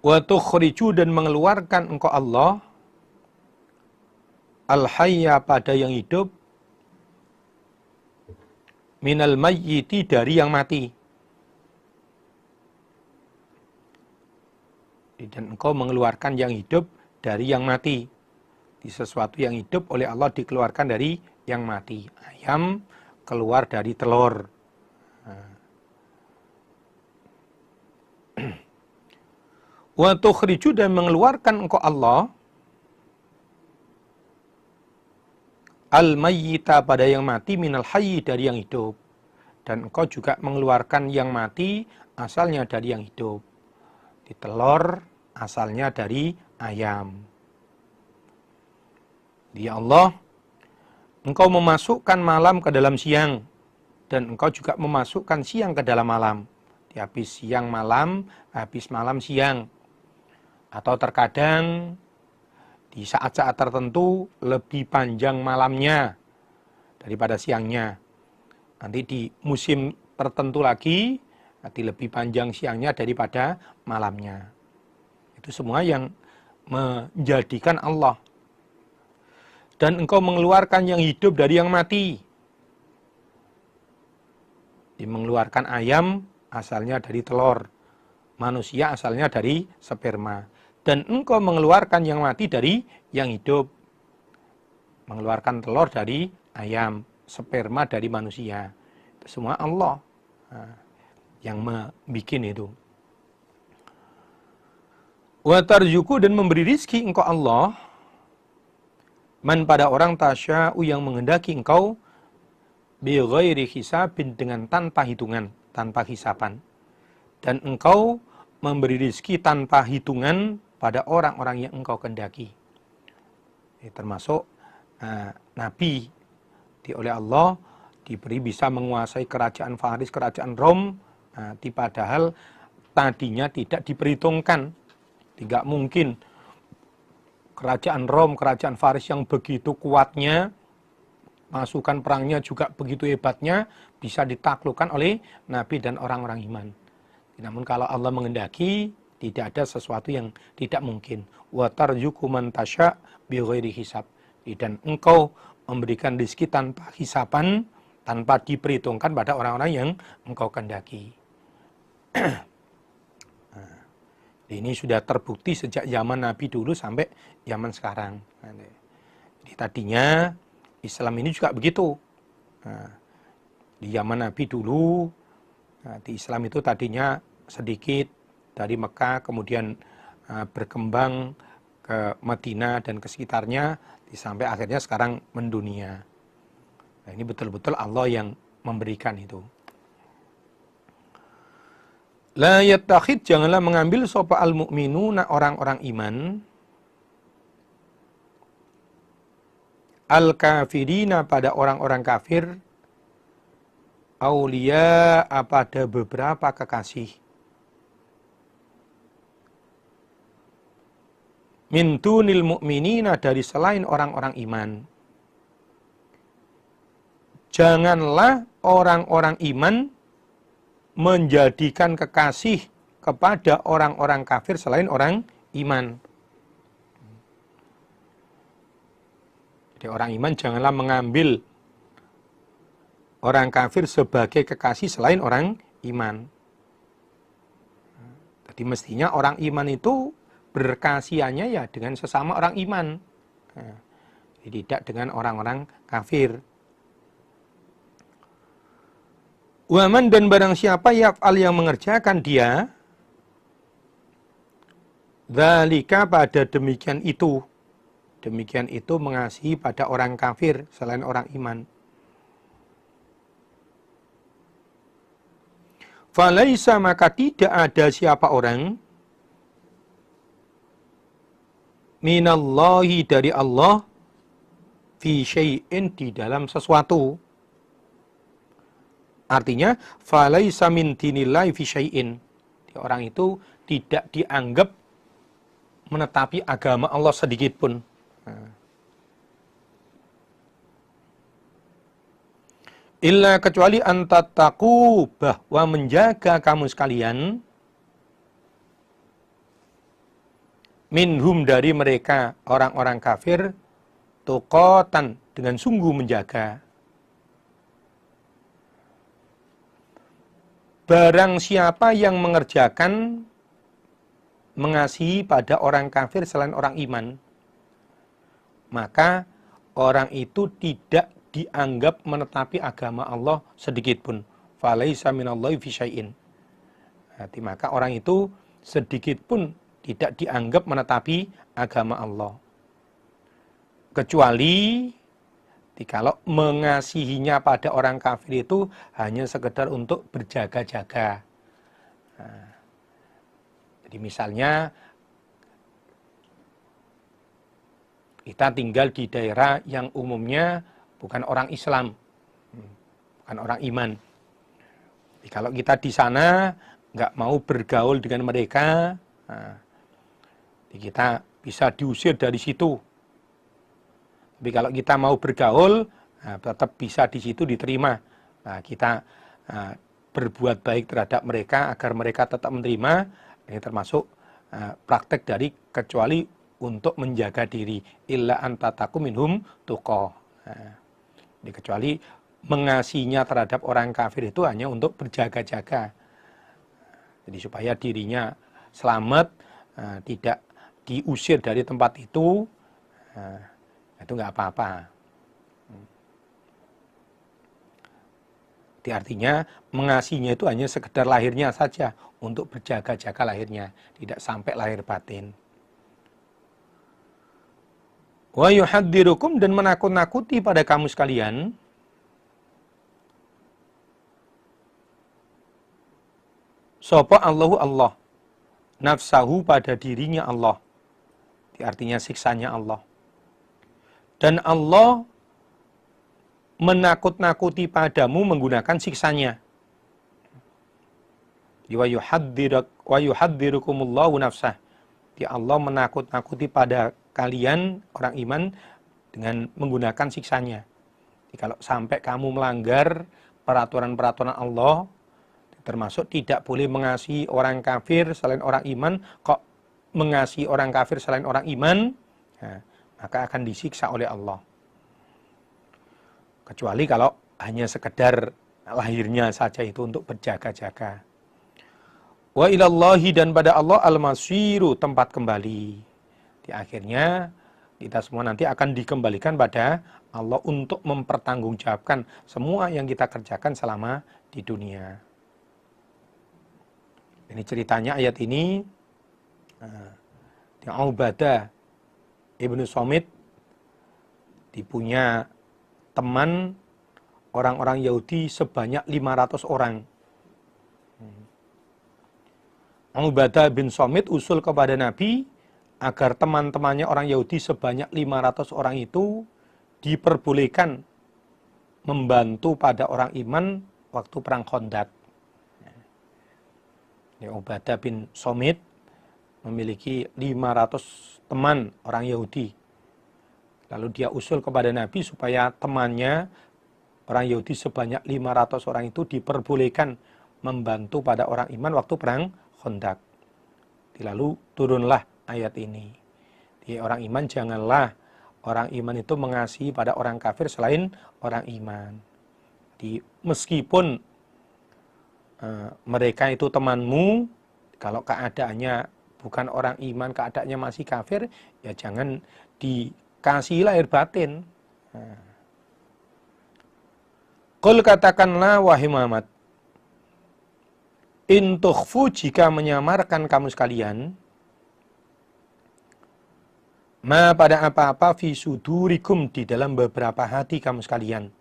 Wa tukhriju dan mengeluarkan engkau Allah al-hayya pada yang hidup minal mayyiti dari yang mati. Dan engkau mengeluarkan yang hidup dari yang mati. Di sesuatu yang hidup oleh Allah dikeluarkan dari yang mati. Ayam keluar dari telur. Wa tukhriju dan mengeluarkan engkau Allah al-mayyita pada yang mati minal hayyi dari yang hidup. Dan engkau juga mengeluarkan yang mati asalnya dari yang hidup. Di telur asalnya dari ayam. Ya Allah, engkau memasukkan malam ke dalam siang, dan engkau juga memasukkan siang ke dalam malam. Di habis siang malam, habis malam siang. Atau terkadang di saat-saat tertentu lebih panjang malamnya daripada siangnya. Nanti di musim tertentu lagi, nanti lebih panjang siangnya daripada malamnya. Itu semua yang menjadikan Allah. Dan engkau mengeluarkan yang hidup dari yang mati. Mengeluarkan ayam asalnya dari telur. Manusia asalnya dari sperma. Dan engkau mengeluarkan yang mati dari yang hidup. Mengeluarkan telur dari ayam. Sperma dari manusia. Itu semua Allah yang membuat itu. Wa tarzuku dan memberi rizki engkau Allah man pada orang tasya'u yang menghendaki engkau bi ghairi hisabin dengan tanpa hitungan, tanpa hisapan. Dan engkau memberi rizki tanpa hitungan pada orang-orang yang engkau kehendaki. Termasuk Nabi oleh Allah diberi bisa menguasai kerajaan Faris, kerajaan Rom, padahal tadinya tidak diperhitungkan. Tidak mungkin kerajaan Rom, kerajaan Faris yang begitu kuatnya, masukan perangnya juga begitu hebatnya, bisa ditaklukkan oleh Nabi dan orang-orang iman. Namun kalau Allah mengendaki, tidak ada sesuatu yang tidak mungkin. Wa tarzuqu man tasya' bi ghairi hisab. Dan engkau memberikan rezeki tanpa hisapan, tanpa diperhitungkan pada orang-orang yang engkau kehendaki. Ini sudah terbukti sejak zaman Nabi dulu sampai zaman sekarang. Jadi tadinya Islam ini juga begitu. Di zaman Nabi dulu, di Islam itu tadinya sedikit dari Mekah, kemudian berkembang ke Madinah dan ke sekitarnya, sampai akhirnya sekarang mendunia. Nah, ini betul-betul Allah yang memberikan itu. La yattakhid, janganlah mengambil sopa al-mu'minuna orang-orang iman al-kafirina pada orang-orang kafir aulia pada beberapa kekasih min dunil mu'minina dari selain orang-orang iman. Janganlah orang-orang iman menjadikan kekasih kepada orang-orang kafir selain orang iman. Jadi orang iman janganlah mengambil orang kafir sebagai kekasih selain orang iman. Jadi mestinya orang iman itu berkasihannya ya dengan sesama orang iman. Jadi tidak dengan orang-orang kafir. Waman dan barang siapa yaf'al yang mengerjakan dia, dzalika pada demikian itu mengasihi pada orang kafir selain orang iman. Falaisa maka tidak ada siapa orang minallahi dari Allah fi syai'in di dalam sesuatu. Artinya falaisa min dinillahi fi syai'in. Orang itu tidak dianggap menetapi agama Allah sedikit pun. Illa kecuali antattaqu, bahwa menjaga kamu sekalian minhum dari mereka orang-orang kafir tuqatan dengan sungguh menjaga. Barang siapa yang mengerjakan mengasihi pada orang kafir selain orang iman, maka orang itu tidak dianggap menetapi agama Allah sedikit pun. Falaisa minallahi fi syai'in. Berarti maka orang itu sedikit pun tidak dianggap menetapi agama Allah. Kecuali kalau mengasihinya pada orang kafir itu hanya sekedar untuk berjaga-jaga. Nah, jadi misalnya kita tinggal di daerah yang umumnya bukan orang Islam, bukan orang iman. Jadi kalau kita di sana nggak mau bergaul dengan mereka, nah, kita bisa diusir dari situ. Tapi kalau kita mau bergaul, nah, tetap bisa di situ diterima. Nah, kita berbuat baik terhadap mereka agar mereka tetap menerima. Ini termasuk praktek dari kecuali untuk menjaga diri. Illa antataku minhum tuqah. Nah, kecuali mengasihinya terhadap orang kafir itu hanya untuk berjaga-jaga. Jadi supaya dirinya selamat, tidak diusir dari tempat itu, itu nggak apa-apa. Jadi artinya mengasihinya itu hanya sekedar lahirnya saja, untuk berjaga-jaga lahirnya, tidak sampai lahir batin. Wa yuhadzirukum, dan menakut-nakuti pada kamu sekalian, sapa Allahu Allah, nafsahu pada dirinya Allah, artinya siksanya Allah. Dan Allah menakut-nakuti padamu menggunakan siksanya. Wa yuhadzirukumullahu nafsah. Allah menakut-nakuti pada kalian orang iman dengan menggunakan siksanya. Jadi kalau sampai kamu melanggar peraturan-peraturan Allah, termasuk tidak boleh mengasihi orang kafir selain orang iman, kok mengasihi orang kafir selain orang iman, nah, maka akan disiksa oleh Allah. Kecuali kalau hanya sekedar lahirnya saja itu untuk berjaga-jaga. Wa ilallahi, dan pada Allah al-masiru, tempat kembali. Di akhirnya kita semua nanti akan dikembalikan pada Allah untuk mempertanggungjawabkan semua yang kita kerjakan selama di dunia. Ini ceritanya ayat ini, Ubadah Ibnu Samit dipunya teman orang-orang Yahudi sebanyak 500 orang. Ubadah bin Samit usul kepada Nabi agar teman-temannya orang Yahudi sebanyak 500 orang itu diperbolehkan membantu pada orang iman waktu perang Khandaq. Ubadah bin Samit memiliki 500 teman orang Yahudi. Lalu dia usul kepada Nabi supaya temannya orang Yahudi sebanyak 500 orang itu diperbolehkan membantu pada orang iman waktu perang Khandaq. Lalu turunlah ayat ini. Di orang iman, janganlah orang iman itu mengasihi pada orang kafir selain orang iman. Meskipun mereka itu temanmu, kalau keadaannya bukan orang iman, keadaannya masih kafir, ya jangan dikasih lahir batin. Qul, katakanlah wahai Muhammad, In tukhfu, jika menyamarkan kamu sekalian, ma pada apa-apa fi sudurikum, di dalam beberapa hati kamu sekalian.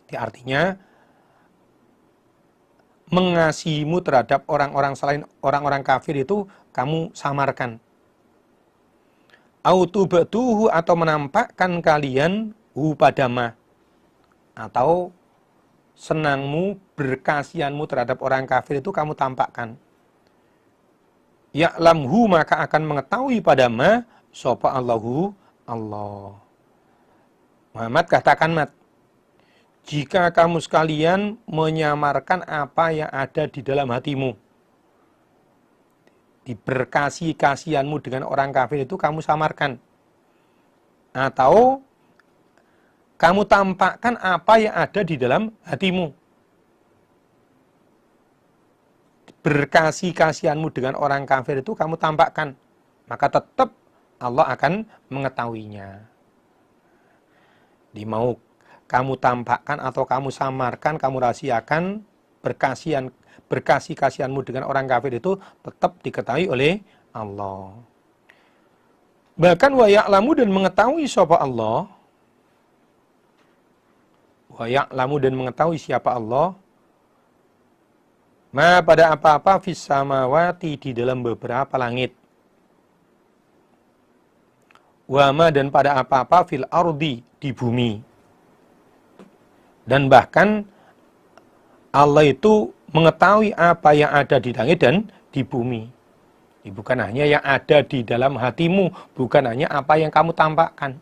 Artinya mengasihimu terhadap orang-orang selain orang-orang kafir itu kamu samarkan. Autubatuhu, atau menampakkan kalian hu padama, atau senangmu, berkasihanmu terhadap orang kafir itu kamu tampakkan. Ya'lamhu, maka akan mengetahui padama sapa Allahu Allah. Muhammad, katakan Mat, jika kamu sekalian menyamarkan apa yang ada di dalam hatimu, diberkasi kasihanmu dengan orang kafir itu kamu samarkan, atau kamu tampakkan apa yang ada di dalam hatimu, berkasi kasihanmu dengan orang kafir itu kamu tampakkan, maka tetap Allah akan mengetahuinya. Mau kamu tampakkan atau kamu samarkan, kamu rahasiakan, berkasi kasihanmu dengan orang kafir itu tetap diketahui oleh Allah. Bahkan wa ya'lamu, dan mengetahui sapa Allah, wa ya'lamu, dan mengetahui siapa Allah, ma pada apa-apa fis samawati, di dalam beberapa langit, wa ma, dan pada apa-apa fil ardi, di bumi. Dan bahkan Allah itu mengetahui apa yang ada di langit dan di bumi. Bukan hanya yang ada di dalam hatimu, bukan hanya apa yang kamu tampakkan.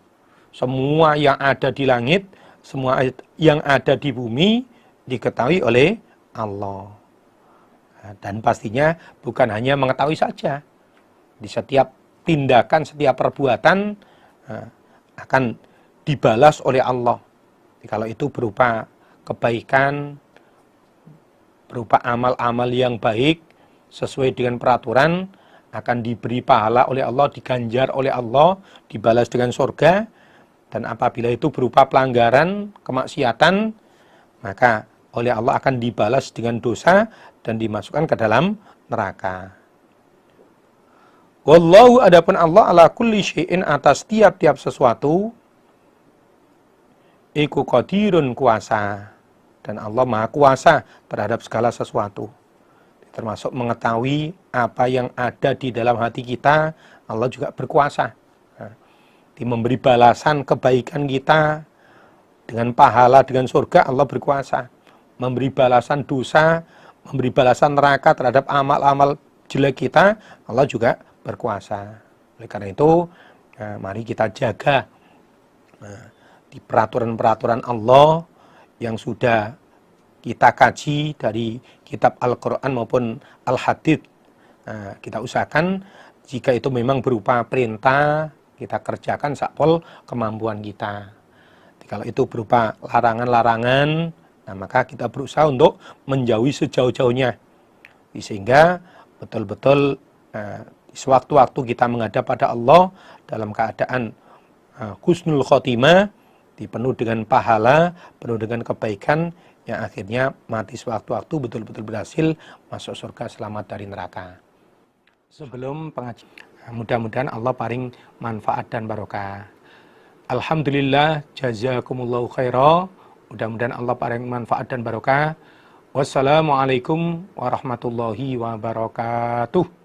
Semua yang ada di langit, semua yang ada di bumi diketahui oleh Allah. Dan pastinya bukan hanya mengetahui saja. Di setiap tindakan, setiap perbuatan akan dibalas oleh Allah. Kalau itu berupa kebaikan, berupa amal-amal yang baik, sesuai dengan peraturan, akan diberi pahala oleh Allah, diganjar oleh Allah, dibalas dengan surga. Dan apabila itu berupa pelanggaran, kemaksiatan, maka oleh Allah akan dibalas dengan dosa dan dimasukkan ke dalam neraka. Wallahu, adapun Allah, ala kulli syai'in, atas tiap-tiap sesuatu, iku qadirun, kuasa. Dan Allah maha kuasa terhadap segala sesuatu. Termasuk mengetahui apa yang ada di dalam hati kita, Allah juga berkuasa. Memberi balasan kebaikan kita dengan pahala, dengan surga, Allah berkuasa. Memberi balasan dosa, memberi balasan neraka terhadap amal-amal jelek kita, Allah juga berkuasa. Oleh karena itu, mari kita jaga di peraturan-peraturan Allah yang sudah kita kaji dari kitab Al-Quran maupun Al-Hadith. Kita usahakan jika itu memang berupa perintah, kita kerjakan sakpol kemampuan kita. Kalau itu berupa larangan-larangan, maka kita berusaha untuk menjauhi sejauh-jauhnya. Sehingga betul-betul sewaktu-waktu kita menghadap pada Allah dalam keadaan husnul khotimah, dipenuh dengan pahala, penuh dengan kebaikan, yang akhirnya mati sewaktu-waktu betul-betul berhasil masuk surga, selamat dari neraka. Sebelum pengajian, mudah-mudahan Allah paring manfaat dan barokah. Alhamdulillah, jazakumullahu khairah. Mudah-mudahan Allah paring manfaat dan barokah. Wassalamualaikum warahmatullahi wabarakatuh.